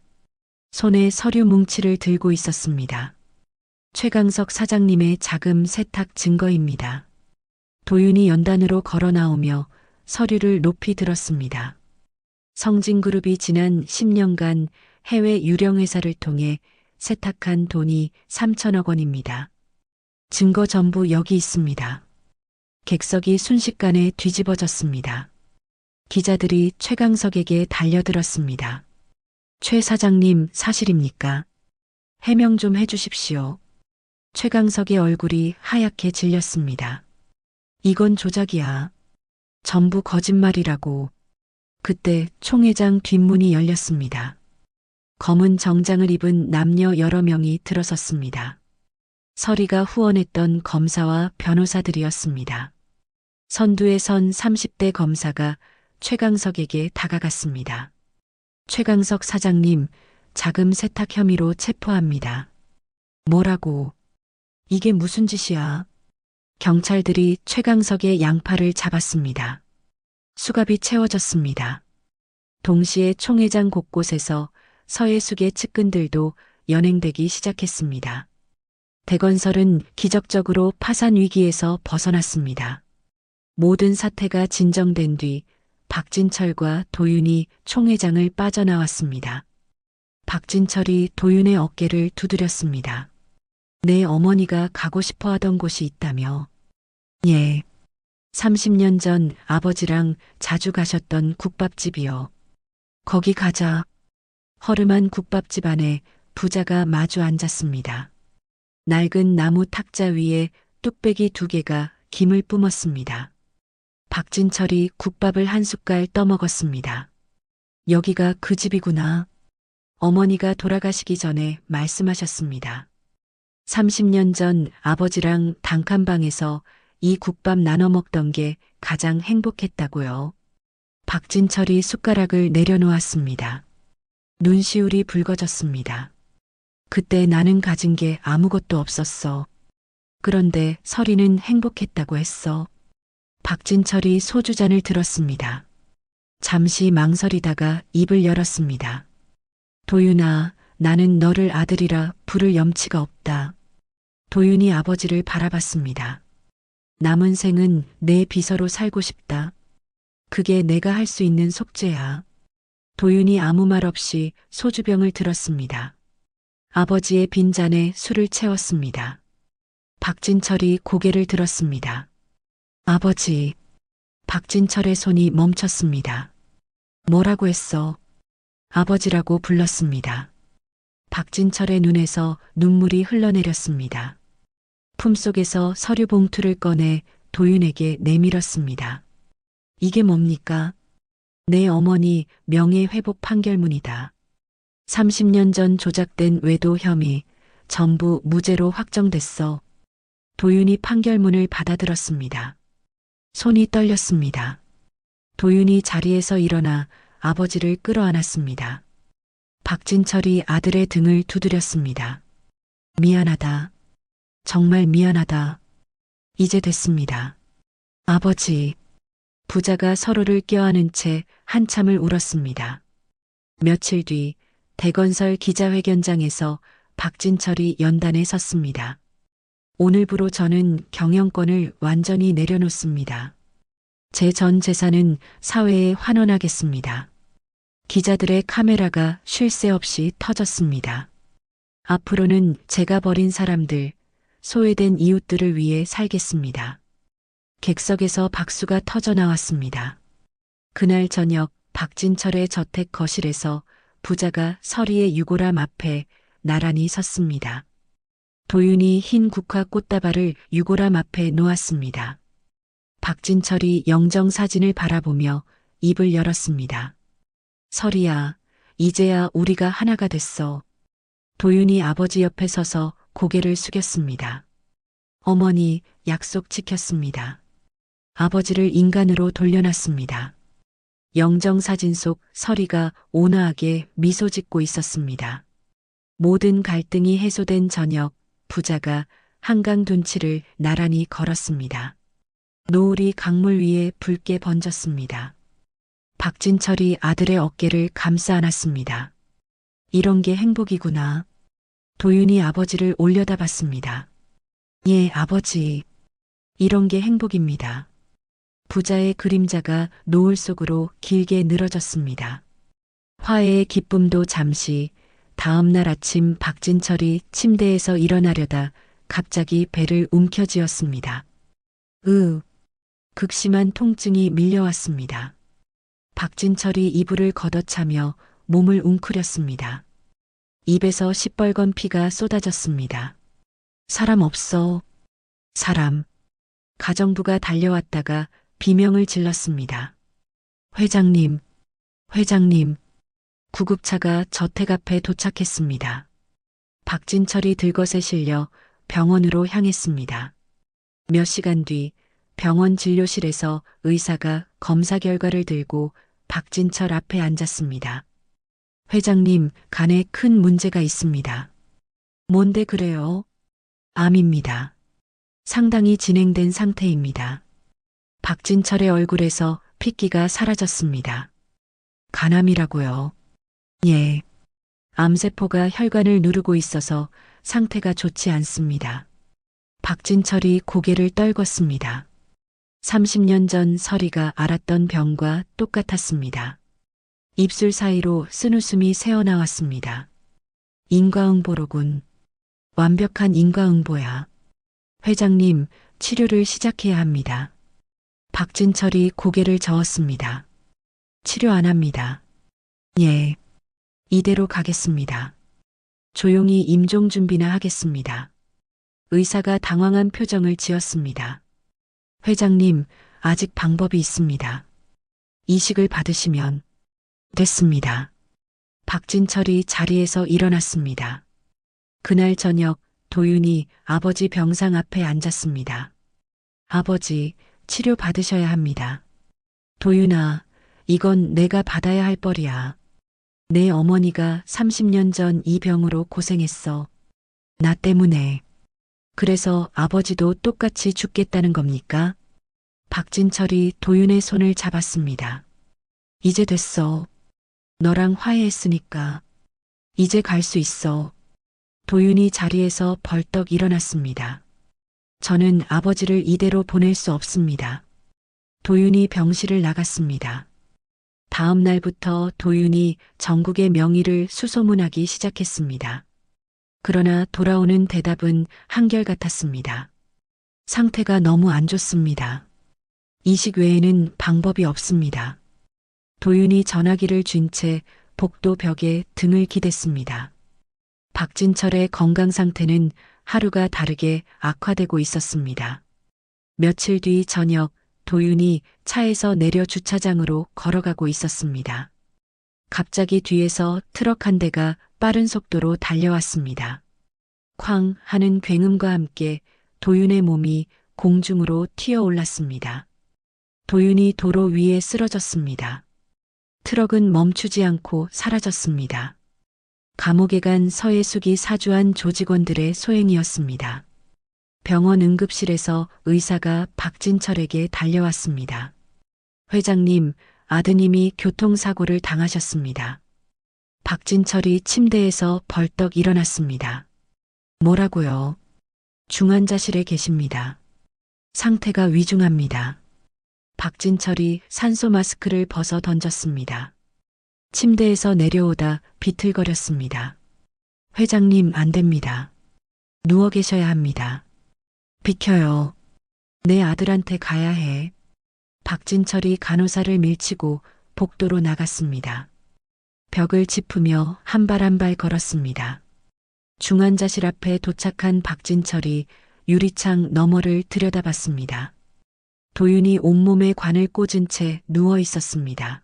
손에 서류 뭉치를 들고 있었습니다. 최강석 사장님의 자금 세탁 증거입니다. 도윤이 연단으로 걸어 나오며 서류를 높이 들었습니다. 성진그룹이 지난 10년간 해외 유령 회사를 통해 세탁한 돈이 3천억 원입니다. 증거 전부 여기 있습니다. 객석이 순식간에 뒤집어졌습니다. 기자들이 최강석에게 달려들었습니다. 최 사장님 사실입니까? 해명 좀 해주십시오. 최강석의 얼굴이 하얗게 질렸습니다. 이건 조작이야. 전부 거짓말이라고. 그때 총회장 뒷문이 열렸습니다. 검은 정장을 입은 남녀 여러 명이 들어섰습니다. 서리가 후원했던 검사와 변호사들이었습니다. 선두에 선 30대 검사가 최강석에게 다가갔습니다. 최강석 사장님, 자금 세탁 혐의로 체포합니다. 뭐라고? 이게 무슨 짓이야? 경찰들이 최강석의 양팔을 잡았습니다. 수갑이 채워졌습니다. 동시에 총회장 곳곳에서 서해숙의 측근들도 연행되기 시작했습니다. 대건설은 기적적으로 파산 위기에서 벗어났습니다. 모든 사태가 진정된 뒤 박진철과 도윤이 총회장을 빠져나왔습니다. 박진철이 도윤의 어깨를 두드렸습니다. 내 어머니가 가고 싶어 하던 곳이 있다며. 예. 30년 전 아버지랑 자주 가셨던 국밥집이요. 거기 가자. 허름한 국밥집 안에 부자가 마주 앉았습니다. 낡은 나무 탁자 위에 뚝배기 2개가 김을 뿜었습니다. 박진철이 국밥을 한 숟갈 떠먹었습니다. 여기가 그 집이구나. 어머니가 돌아가시기 전에 말씀하셨습니다. 30년 전 아버지랑 단칸방에서 이 국밥 나눠 먹던 게 가장 행복했다고요. 박진철이 숟가락을 내려놓았습니다. 눈시울이 붉어졌습니다. 그때 나는 가진 게 아무것도 없었어. 그런데 설이는 행복했다고 했어. 박진철이 소주잔을 들었습니다. 잠시 망설이다가 입을 열었습니다. 도윤아, 나는 너를 아들이라 부를 염치가 없다. 도윤이 아버지를 바라봤습니다. 남은 생은 내 비서로 살고 싶다. 그게 내가 할 수 있는 속죄야. 도윤이 아무 말 없이 소주병을 들었습니다. 아버지의 빈잔에 술을 채웠습니다. 박진철이 고개를 들었습니다. 아버지. 박진철의 손이 멈췄습니다. 뭐라고 했어? 아버지라고 불렀습니다. 박진철의 눈에서 눈물이 흘러내렸습니다. 품속에서 서류 봉투를 꺼내 도윤에게 내밀었습니다. 이게 뭡니까? 내 어머니 명예회복 판결문이다. 30년 전 조작된 외도 혐의 전부 무죄로 확정됐어. 도윤이 판결문을 받아들었습니다. 손이 떨렸습니다. 도윤이 자리에서 일어나 아버지를 끌어안았습니다. 박진철이 아들의 등을 두드렸습니다. 미안하다. 정말 미안하다. 이제 됐습니다. 아버지. 부자가 서로를 껴안은 채 한참을 울었습니다. 며칠 뒤 대건설 기자회견장에서 박진철이 연단에 섰습니다. 오늘부로 저는 경영권을 완전히 내려놓습니다. 제 전 재산은 사회에 환원하겠습니다. 기자들의 카메라가 쉴 새 없이 터졌습니다. 앞으로는 제가 버린 사람들, 소외된 이웃들을 위해 살겠습니다. 객석에서 박수가 터져 나왔습니다. 그날 저녁 박진철의 저택 거실에서 부자가 서리의 유골함 앞에 나란히 섰습니다. 도윤이 흰 국화 꽃다발을 유골함 앞에 놓았습니다. 박진철이 영정사진을 바라보며 입을 열었습니다. 설이야, 이제야 우리가 하나가 됐어. 도윤이 아버지 옆에 서서 고개를 숙였습니다. 어머니, 약속 지켰습니다. 아버지를 인간으로 돌려놨습니다. 영정사진 속 설이가 온화하게 미소 짓고 있었습니다. 모든 갈등이 해소된 저녁, 부자가 한강 둔치를 나란히 걸었습니다. 노을이 강물 위에 붉게 번졌습니다. 박진철이 아들의 어깨를 감싸 안았습니다. 이런 게 행복이구나. 도윤이 아버지를 올려다봤습니다. 예, 아버지. 이런 게 행복입니다. 부자의 그림자가 노을 속으로 길게 늘어졌습니다. 화해의 기쁨도 잠시. 다음 날 아침 박진철이 침대에서 일어나려다 갑자기 배를 움켜쥐었습니다. 극심한 통증이 밀려왔습니다. 박진철이 이불을 걷어차며 몸을 웅크렸습니다. 입에서 시뻘건 피가 쏟아졌습니다. 사람 없어. 사람. 가정부가 달려왔다가 비명을 질렀습니다. 회장님, 회장님. 구급차가 저택 앞에 도착했습니다. 박진철이 들것에 실려 병원으로 향했습니다. 몇 시간 뒤 병원 진료실에서 의사가 검사 결과를 들고 박진철 앞에 앉았습니다. 회장님, 간에 큰 문제가 있습니다. 뭔데 그래요? 암입니다. 상당히 진행된 상태입니다. 박진철의 얼굴에서 핏기가 사라졌습니다. 간암이라고요? 예. 암세포가 혈관을 누르고 있어서 상태가 좋지 않습니다. 박진철이 고개를 떨궜습니다. 30년 전 설이가 알았던 병과 똑같았습니다. 입술 사이로 쓴웃음이 새어나왔습니다. 인과응보로군. 완벽한 인과응보야. 회장님, 치료를 시작해야 합니다. 박진철이 고개를 저었습니다. 치료 안 합니다. 예. 이대로 가겠습니다. 조용히 임종 준비나 하겠습니다. 의사가 당황한 표정을 지었습니다. 회장님, 아직 방법이 있습니다. 이식을 받으시면 됐습니다. 박진철이 자리에서 일어났습니다. 그날 저녁 도윤이 아버지 병상 앞에 앉았습니다. 아버지, 치료 받으셔야 합니다. 도윤아, 이건 내가 받아야 할 뻘이야. 내 어머니가 30년 전 이 병으로 고생했어. 나 때문에. 그래서 아버지도 똑같이 죽겠다는 겁니까? 박진철이 도윤의 손을 잡았습니다. 이제 됐어. 너랑 화해했으니까. 이제 갈 수 있어. 도윤이 자리에서 벌떡 일어났습니다. 저는 아버지를 이대로 보낼 수 없습니다. 도윤이 병실을 나갔습니다. 다음 날부터 도윤이 전국의 명의를 수소문하기 시작했습니다. 그러나 돌아오는 대답은 한결같았습니다. 상태가 너무 안 좋습니다. 이식 외에는 방법이 없습니다. 도윤이 전화기를 쥔 채 복도 벽에 등을 기댔습니다. 박진철의 건강 상태는 하루가 다르게 악화되고 있었습니다. 며칠 뒤 저녁 도윤이 차에서 내려 주차장으로 걸어가고 있었습니다. 갑자기 뒤에서 트럭 한 대가 빠른 속도로 달려왔습니다. 쾅 하는 굉음과 함께 도윤의 몸이 공중으로 튀어올랐습니다. 도윤이 도로 위에 쓰러졌습니다. 트럭은 멈추지 않고 사라졌습니다. 감옥에 간 서예숙이 사주한 조직원들의 소행이었습니다. 병원 응급실에서 의사가 박진철에게 달려왔습니다. 회장님, 아드님이 교통사고를 당하셨습니다. 박진철이 침대에서 벌떡 일어났습니다. 뭐라고요? 중환자실에 계십니다. 상태가 위중합니다. 박진철이 산소 마스크를 벗어 던졌습니다. 침대에서 내려오다 비틀거렸습니다. 회장님, 안 됩니다. 누워 계셔야 합니다. 비켜요. 내 아들한테 가야 해. 박진철이 간호사를 밀치고 복도로 나갔습니다. 벽을 짚으며 한 발 한 발 걸었습니다. 중환자실 앞에 도착한 박진철이 유리창 너머를 들여다봤습니다. 도윤이 온몸에 관을 꽂은 채 누워 있었습니다.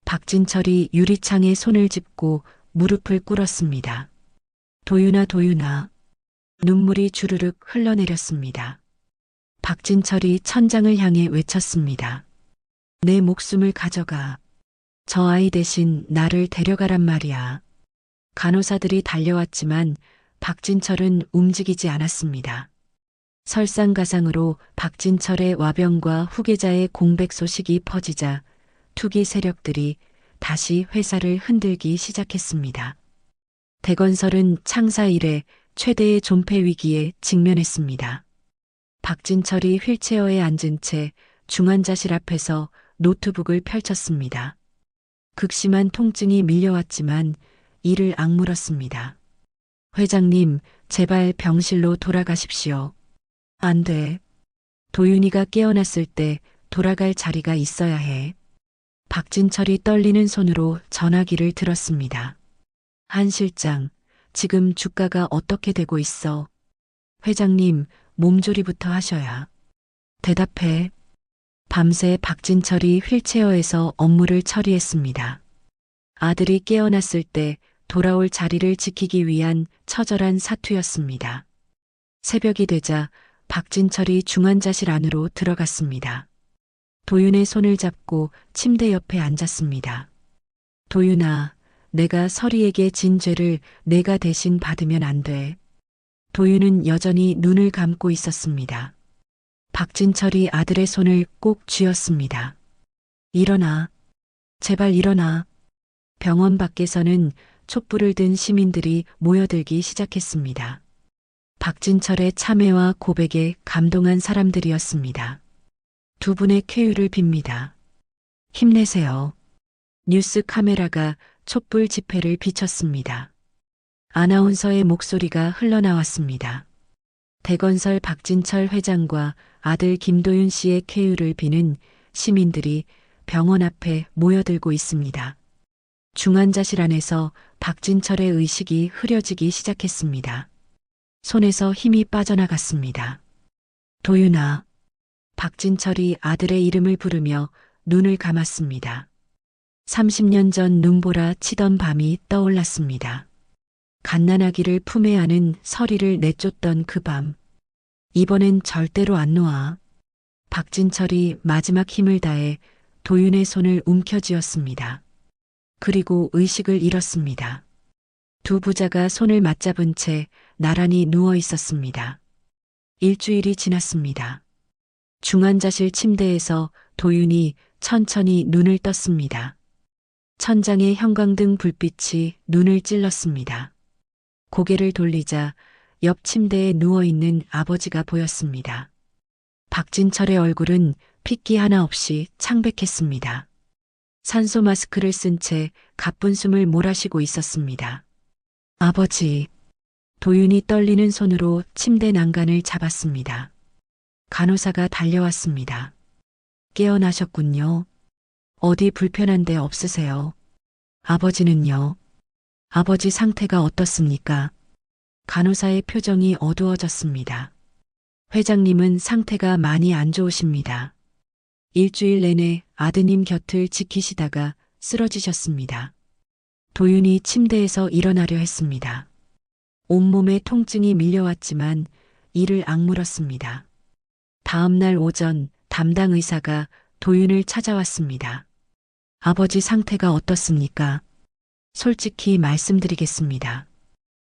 박진철이 유리창에 손을 짚고 무릎을 꿇었습니다. 도윤아, 도윤아. 눈물이 주르륵 흘러내렸습니다. 박진철이 천장을 향해 외쳤습니다. 내 목숨을 가져가. 저 아이 대신 나를 데려가란 말이야. 간호사들이 달려왔지만 박진철은 움직이지 않았습니다. 설상가상으로 박진철의 와병과 후계자의 공백 소식이 퍼지자 투기 세력들이 다시 회사를 흔들기 시작했습니다. 대건설은 창사 이래 최대의 존폐 위기에 직면했습니다. 박진철이 휠체어에 앉은 채 중환자실 앞에서 노트북을 펼쳤습니다. 극심한 통증이 밀려왔지만 이를 악물었습니다. 회장님, 제발 병실로 돌아가십시오. 안 돼. 도윤이가 깨어났을 때 돌아갈 자리가 있어야 해. 박진철이 떨리는 손으로 전화기를 들었습니다. 한 실장, 지금 주가가 어떻게 되고 있어? 회장님, 몸조리부터 하셔야. 대답해. 밤새 박진철이 휠체어에서 업무를 처리했습니다. 아들이 깨어났을 때 돌아올 자리를 지키기 위한 처절한 사투였습니다. 새벽이 되자 박진철이 중환자실 안으로 들어갔습니다. 도윤의 손을 잡고 침대 옆에 앉았습니다. 도윤아, 내가 서리에게 진 죄를 내가 대신 받으면 안 돼. 도윤은 여전히 눈을 감고 있었습니다. 박진철이 아들의 손을 꼭 쥐었습니다. 일어나. 제발 일어나. 병원 밖에서는 촛불을 든 시민들이 모여들기 시작했습니다. 박진철의 참회와 고백에 감동한 사람들이었습니다. 두 분의 쾌유를 빕니다. 힘내세요. 뉴스 카메라가 촛불 집회를 비췄습니다. 아나운서의 목소리가 흘러나왔습니다. 대건설 박진철 회장과 아들 김도윤 씨의 쾌유를 비는 시민들이 병원 앞에 모여들고 있습니다. 중환자실 안에서 박진철의 의식이 흐려지기 시작했습니다. 손에서 힘이 빠져나갔습니다. 도윤아. 박진철이 아들의 이름을 부르며 눈을 감았습니다. 30년 전 눈보라 치던 밤이 떠올랐습니다. 갓난아기를 품에 안은 서리를 내쫓던 그 밤. 이번엔 절대로 안 놓아. 박진철이 마지막 힘을 다해 도윤의 손을 움켜쥐었습니다. 그리고 의식을 잃었습니다. 두 부자가 손을 맞잡은 채 나란히 누워 있었습니다. 일주일이 지났습니다. 중환자실 침대에서 도윤이 천천히 눈을 떴습니다. 천장의 형광등 불빛이 눈을 찔렀습니다. 고개를 돌리자 옆 침대에 누워있는 아버지가 보였습니다. 박진철의 얼굴은 핏기 하나 없이 창백했습니다. 산소 마스크를 쓴 채 가쁜 숨을 몰아쉬고 있었습니다. 아버지, 도윤이 떨리는 손으로 침대 난간을 잡았습니다. 간호사가 달려왔습니다. 깨어나셨군요. 어디 불편한 데 없으세요? 아버지는요? 아버지 상태가 어떻습니까? 간호사의 표정이 어두워졌습니다. 회장님은 상태가 많이 안 좋으십니다. 일주일 내내 아드님 곁을 지키시다가 쓰러지셨습니다. 도윤이 침대에서 일어나려 했습니다. 온몸에 통증이 밀려왔지만 이를 악물었습니다. 다음 날 오전 담당 의사가 도윤을 찾아왔습니다. 아버지 상태가 어떻습니까? 솔직히 말씀드리겠습니다.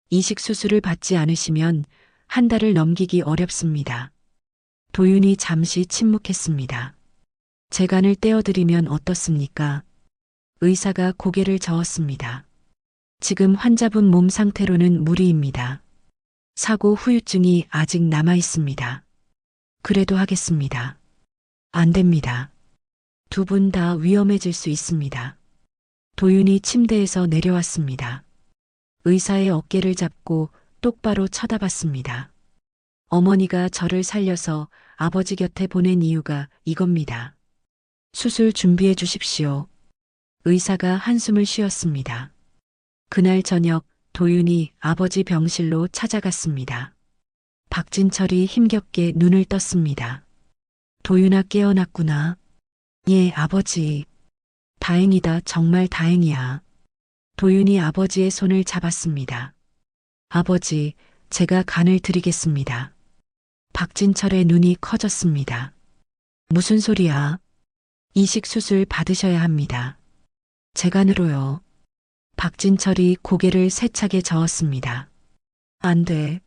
이식 수술을 받지 않으시면 한 달을 넘기기 어렵습니다. 도윤이 잠시 침묵했습니다. 재간을 떼어드리면 어떻습니까? 의사가 고개를 저었습니다. 지금 환자분 몸 상태로는 무리입니다. 사고 후유증이 아직 남아 있습니다. 그래도 하겠습니다. 안 됩니다. 두 분 다 위험해질 수 있습니다. 도윤이 침대에서 내려왔습니다. 의사의 어깨를 잡고 똑바로 쳐다봤습니다. 어머니가 저를 살려서 아버지 곁에 보낸 이유가 이겁니다. 수술 준비해 주십시오. 의사가 한숨을 쉬었습니다. 그날 저녁 도윤이 아버지 병실로 찾아갔습니다. 박진철이 힘겹게 눈을 떴습니다. 도윤아 깨어났구나. 예, 아버지. 다행이다, 정말 다행이야. 도윤이 아버지의 손을 잡았습니다. 아버지, 제가 간을 드리겠습니다. 박진철의 눈이 커졌습니다. 무슨 소리야? 이식 수술 받으셔야 합니다. 제 간으로요. 박진철이 고개를 세차게 저었습니다. 안 돼.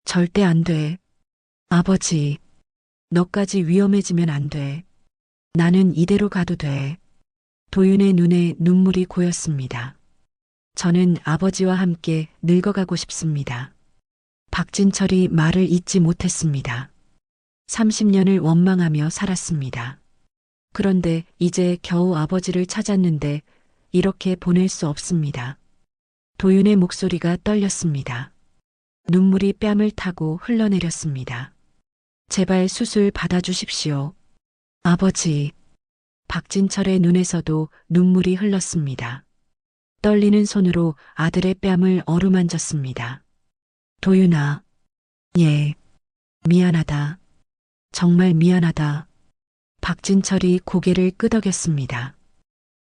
절대 안 돼. 아버지, 너까지 위험해지면 안 돼. 나는 이대로 가도 돼. 도윤의 눈에 눈물이 고였습니다. 저는 아버지와 함께 늙어가고 싶습니다. 박진철이 말을 잇지 못했습니다. 30년을 원망하며 살았습니다. 그런데 이제 겨우 아버지를 찾았는데 이렇게 보낼 수 없습니다. 도윤의 목소리가 떨렸습니다. 눈물이 뺨을 타고 흘러내렸습니다. 제발 수술 받아주십시오. 아버지. 박진철의 눈에서도 눈물이 흘렀습니다. 떨리는 손으로 아들의 뺨을 어루만졌습니다. 도윤아. 예. 미안하다. 정말 미안하다. 박진철이 고개를 끄덕였습니다.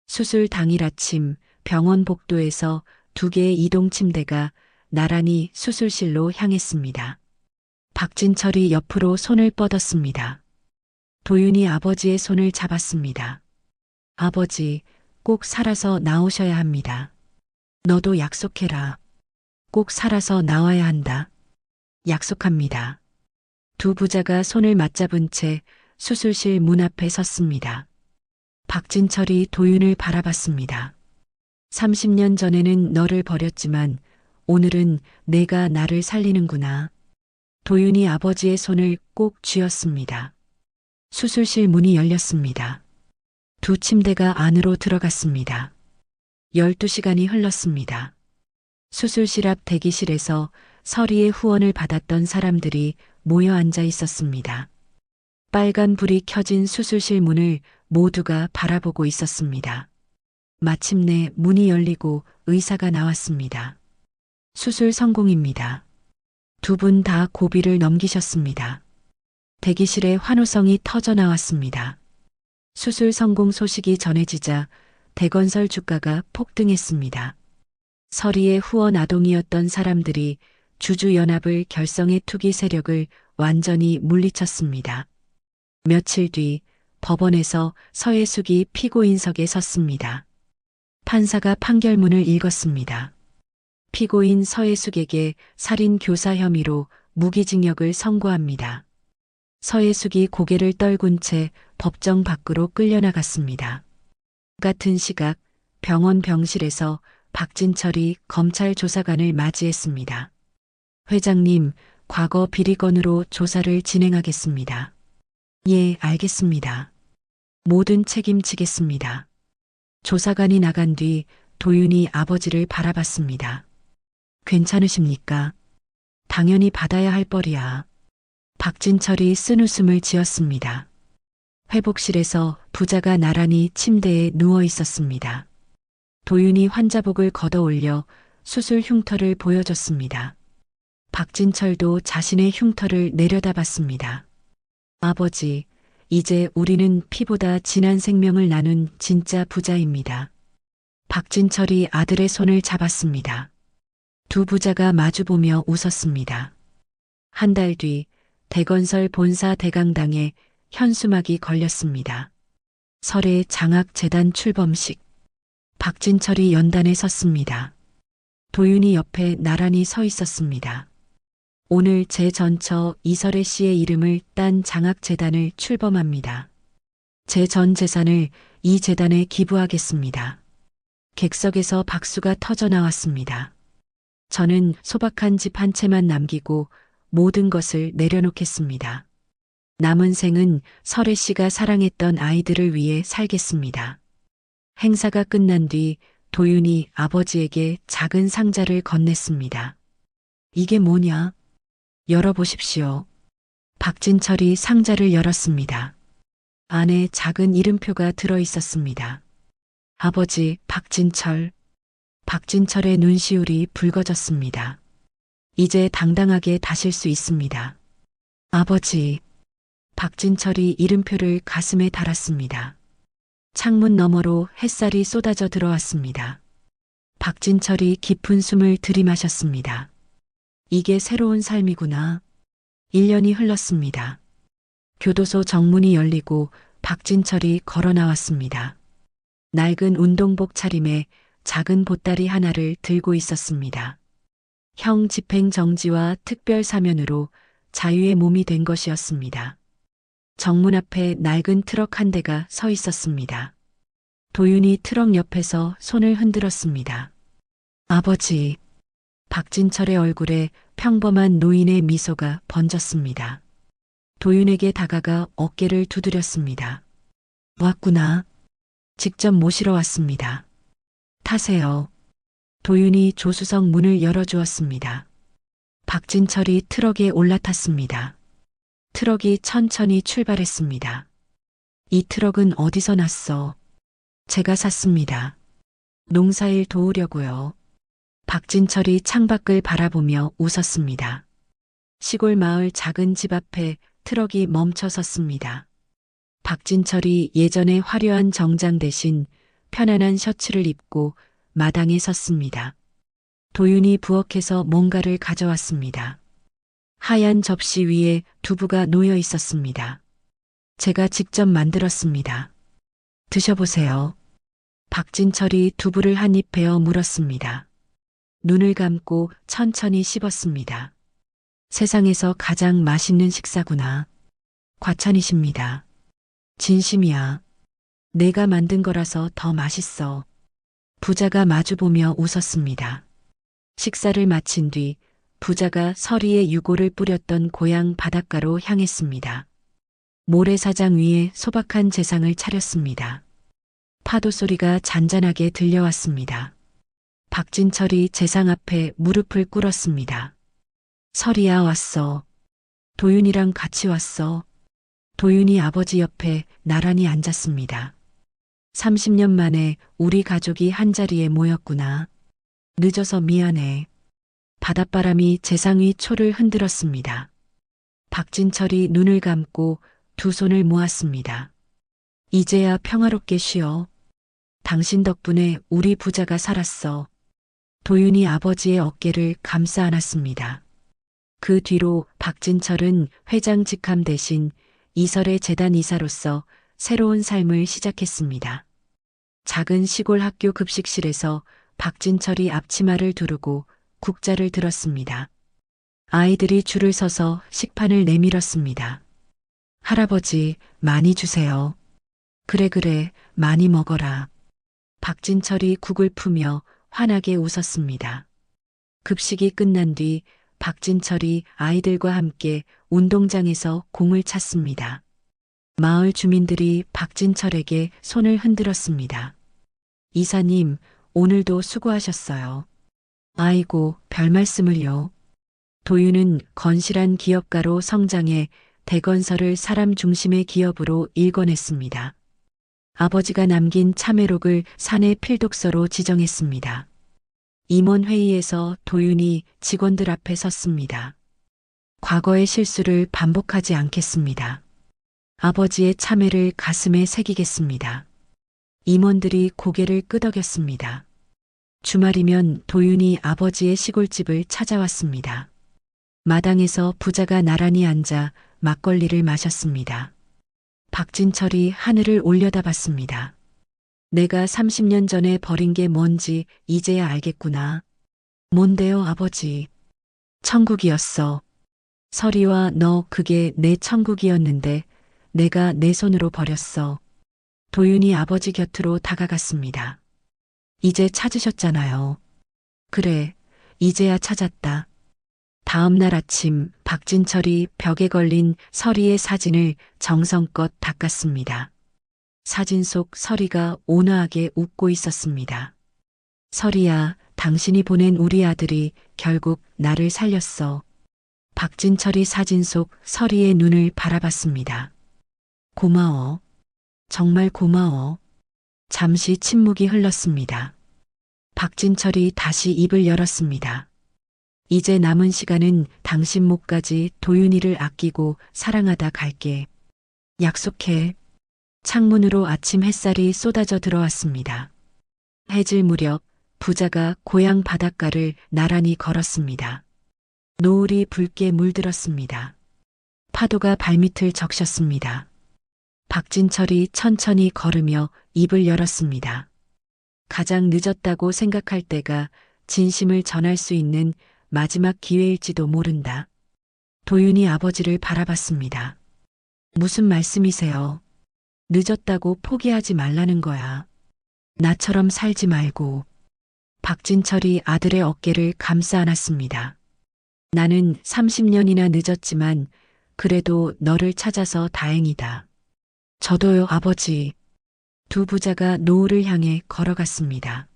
수술 당일 아침 병원 복도에서 2개의 이동 침대가 나란히 수술실로 향했습니다. 박진철이 옆으로 손을 뻗었습니다. 도윤이 아버지의 손을 잡았습니다. 아버지, 꼭 살아서 나오셔야 합니다. 너도 약속해라. 꼭 살아서 나와야 한다. 약속합니다. 두 부자가 손을 맞잡은 채 수술실 문 앞에 섰습니다. 박진철이 도윤을 바라봤습니다. 30년 전에는 너를 버렸지만 오늘은 내가 나를 살리는구나. 도윤이 아버지의 손을 꼭 쥐었습니다. 수술실 문이 열렸습니다. 두 침대가 안으로 들어갔습니다. 12시간이 흘렀습니다. 수술실 앞 대기실에서 서리의 후원을 받았던 사람들이 모여 앉아 있었습니다. 빨간 불이 켜진 수술실 문을 모두가 바라보고 있었습니다. 마침내 문이 열리고 의사가 나왔습니다. 수술 성공입니다. 두 분 다 고비를 넘기셨습니다. 대기실에 환호성이 터져 나왔습니다. 수술 성공 소식이 전해지자 대건설 주가가 폭등했습니다. 서리의 후원 아동이었던 사람들이 주주연합을 결성해 투기 세력을 완전히 물리쳤습니다. 며칠 뒤 법원에서 서혜숙이 피고인석에 섰습니다. 판사가 판결문을 읽었습니다. 피고인 서혜숙에게 살인 교사 혐의로 무기징역을 선고합니다. 서예숙이 고개를 떨군 채 법정 밖으로 끌려나갔습니다. 같은 시각 병원 병실에서 박진철이 검찰 조사관을 맞이했습니다. 회장님, 과거 비리 건으로 조사를 진행하겠습니다. 예, 알겠습니다. 모든 책임지겠습니다. 조사관이 나간 뒤 도윤이 아버지를 바라봤습니다. 괜찮으십니까? 당연히 받아야 할 벌이야. 박진철이 쓴웃음을 지었습니다. 회복실에서 부자가 나란히 침대에 누워 있었습니다. 도윤이 환자복을 걷어 올려 수술 흉터를 보여줬습니다. 박진철도 자신의 흉터를 내려다봤습니다. 아버지, 이제 우리는 피보다 진한 생명을 나눈 진짜 부자입니다. 박진철이 아들의 손을 잡았습니다. 두 부자가 마주보며 웃었습니다. 한 달 뒤 대건설 본사 대강당에 현수막이 걸렸습니다. 설의 장학재단 출범식. 박진철이 연단에 섰습니다. 도윤이 옆에 나란히 서 있었습니다. 오늘 제 전처 이설의 씨의 이름을 딴 장학재단을 출범합니다. 제 전 재산을 이 재단에 기부하겠습니다. 객석에서 박수가 터져 나왔습니다. 저는 소박한 집 한 채만 남기고 모든 것을 내려놓겠습니다. 남은 생은 설혜 씨가 사랑했던 아이들을 위해 살겠습니다. 행사가 끝난 뒤 도윤이 아버지에게 작은 상자를 건넸습니다. 이게 뭐냐? 열어보십시오. 박진철이 상자를 열었습니다. 안에 작은 이름표가 들어 있었습니다. 아버지 박진철. 박진철의 눈시울이 붉어졌습니다. 이제 당당하게 다실 수 있습니다. 아버지. 박진철이 이름표를 가슴에 달았습니다. 창문 너머로 햇살이 쏟아져 들어왔습니다. 박진철이 깊은 숨을 들이마셨습니다. 이게 새로운 삶이구나. 1년이 흘렀습니다. 교도소 정문이 열리고 박진철이 걸어 나왔습니다. 낡은 운동복 차림에 작은 보따리 하나를 들고 있었습니다. 형 집행 정지와 특별 사면으로 자유의 몸이 된 것이었습니다. 정문 앞에 낡은 트럭 한 대가 서 있었습니다. 도윤이 트럭 옆에서 손을 흔들었습니다. 아버지. 박진철의 얼굴에 평범한 노인의 미소가 번졌습니다. 도윤에게 다가가 어깨를 두드렸습니다. 왔구나. 직접 모시러 왔습니다. 타세요. 도윤이 조수석 문을 열어주었습니다. 박진철이 트럭에 올라탔습니다. 트럭이 천천히 출발했습니다. 이 트럭은 어디서 났어? 제가 샀습니다. 농사일 도우려고요. 박진철이 창밖을 바라보며 웃었습니다. 시골 마을 작은 집 앞에 트럭이 멈춰 섰습니다. 박진철이 예전의 화려한 정장 대신 편안한 셔츠를 입고 마당에 섰습니다. 도윤이 부엌에서 뭔가를 가져왔습니다. 하얀 접시 위에 두부가 놓여 있었습니다. 제가 직접 만들었습니다. 드셔보세요. 박진철이 두부를 한 입 베어 물었습니다. 눈을 감고 천천히 씹었습니다. 세상에서 가장 맛있는 식사구나. 과찬이십니다. 진심이야. 내가 만든 거라서 더 맛있어. 부자가 마주보며 웃었습니다. 식사를 마친 뒤 부자가 서리에 유골을 뿌렸던 고향 바닷가로 향했습니다. 모래사장 위에 소박한 제상을 차렸습니다. 파도 소리가 잔잔하게 들려왔습니다. 박진철이 제상 앞에 무릎을 꿇었습니다. 설이야 왔어. 도윤이랑 같이 왔어. 도윤이 아버지 옆에 나란히 앉았습니다. 30년 만에 우리 가족이 한자리에 모였구나. 늦어서 미안해. 바닷바람이 제상 위 초를 흔들었습니다. 박진철이 눈을 감고 두 손을 모았습니다. 이제야 평화롭게 쉬어. 당신 덕분에 우리 부자가 살았어. 도윤이 아버지의 어깨를 감싸 안았습니다. 그 뒤로 박진철은 회장 직함 대신 이설의 재단 이사로서 새로운 삶을 시작했습니다. 작은 시골 학교 급식실에서 박진철이 앞치마를 두르고 국자를 들었습니다. 아이들이 줄을 서서 식판을 내밀었습니다. 할아버지, 많이 주세요. 그래, 많이 먹어라. 박진철이 국을 푸며 환하게 웃었습니다. 급식이 끝난 뒤 박진철이 아이들과 함께 운동장에서 공을 찼습니다. 마을 주민들이 박진철에게 손을 흔들었습니다. 이사님, 오늘도 수고하셨어요. 아이고, 별 말씀을요. 도윤은 건실한 기업가로 성장해 대건설을 사람 중심의 기업으로 일궈냈습니다. 아버지가 남긴 참회록을 사내 필독서로 지정했습니다. 임원회의에서 도윤이 직원들 앞에 섰습니다. 과거의 실수를 반복하지 않겠습니다. 아버지의 참회를 가슴에 새기겠습니다. 임원들이 고개를 끄덕였습니다. 주말이면 도윤이 아버지의 시골집을 찾아왔습니다. 마당에서 부자가 나란히 앉아 막걸리를 마셨습니다. 박진철이 하늘을 올려다봤습니다. 내가 30년 전에 버린 게 뭔지 이제야 알겠구나. 뭔데요, 아버지? 천국이었어. 설이와 너 그게 내 천국이었는데 내가 내 손으로 버렸어. 도윤이 아버지 곁으로 다가갔습니다. 이제 찾으셨잖아요. 그래, 이제야 찾았다. 다음 날 아침 박진철이 벽에 걸린 설이의 사진을 정성껏 닦았습니다. 사진 속 설이가 온화하게 웃고 있었습니다. 설이야, 당신이 보낸 우리 아들이 결국 나를 살렸어. 박진철이 사진 속 설이의 눈을 바라봤습니다. 고마워. 정말 고마워. 잠시 침묵이 흘렀습니다. 박진철이 다시 입을 열었습니다. 이제 남은 시간은 당신 목까지 도윤이를 아끼고 사랑하다 갈게. 약속해. 창문으로 아침 햇살이 쏟아져 들어왔습니다. 해질 무렵 부자가 고향 바닷가를 나란히 걸었습니다. 노을이 붉게 물들었습니다. 파도가 발밑을 적셨습니다. 박진철이 천천히 걸으며 입을 열었습니다. 가장 늦었다고 생각할 때가 진심을 전할 수 있는 마지막 기회일지도 모른다. 도윤이 아버지를 바라봤습니다. 무슨 말씀이세요? 늦었다고 포기하지 말라는 거야. 나처럼 살지 말고. 박진철이 아들의 어깨를 감싸 안았습니다. 나는 30년이나 늦었지만 그래도 너를 찾아서 다행이다. 저도요, 아버지. 두 부자가 노을을 향해 걸어갔습니다.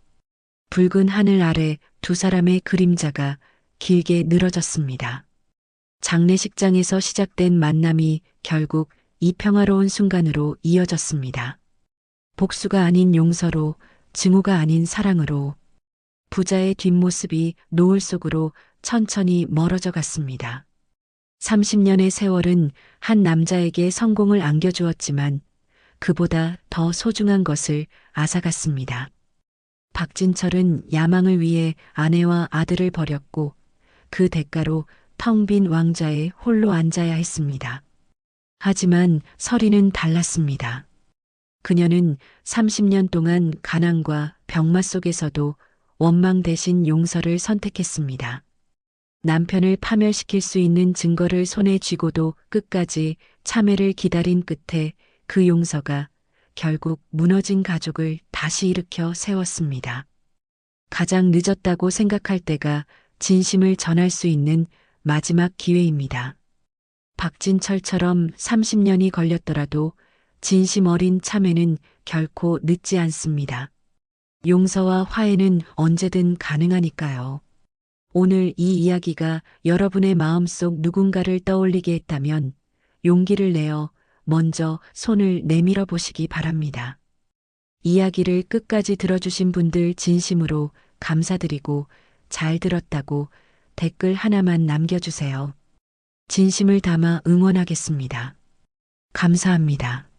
붉은 하늘 아래 두 사람의 그림자가 길게 늘어졌습니다. 장례식장에서 시작된 만남이 결국 이 평화로운 순간으로 이어졌습니다. 복수가 아닌 용서로, 증오가 아닌 사랑으로 부자의 뒷모습이 노을 속으로 천천히 멀어져 갔습니다. 30년의 세월은 한 남자에게 성공을 안겨주었지만 그보다 더 소중한 것을 앗아갔습니다. 박진철은 야망을 위해 아내와 아들을 버렸고 그 대가로 텅 빈 왕좌에 홀로 앉아야 했습니다. 하지만 설이는 달랐습니다. 그녀는 30년 동안 가난과 병마 속에서도 원망 대신 용서를 선택했습니다. 남편을 파멸시킬 수 있는 증거를 손에 쥐고도 끝까지 참회를 기다린 끝에 그 용서가 결국 무너진 가족을 다시 일으켜 세웠습니다. 가장 늦었다고 생각할 때가 진심을 전할 수 있는 마지막 기회입니다. 박진철처럼 30년이 걸렸더라도 진심 어린 참회는 결코 늦지 않습니다. 용서와 화해는 언제든 가능하니까요. 오늘 이 이야기가 여러분의 마음속 누군가를 떠올리게 했다면 용기를 내어 먼저 손을 내밀어 보시기 바랍니다. 이야기를 끝까지 들어주신 분들 진심으로 감사드리고 잘 들었다고 댓글 하나만 남겨주세요. 진심을 담아 응원하겠습니다. 감사합니다.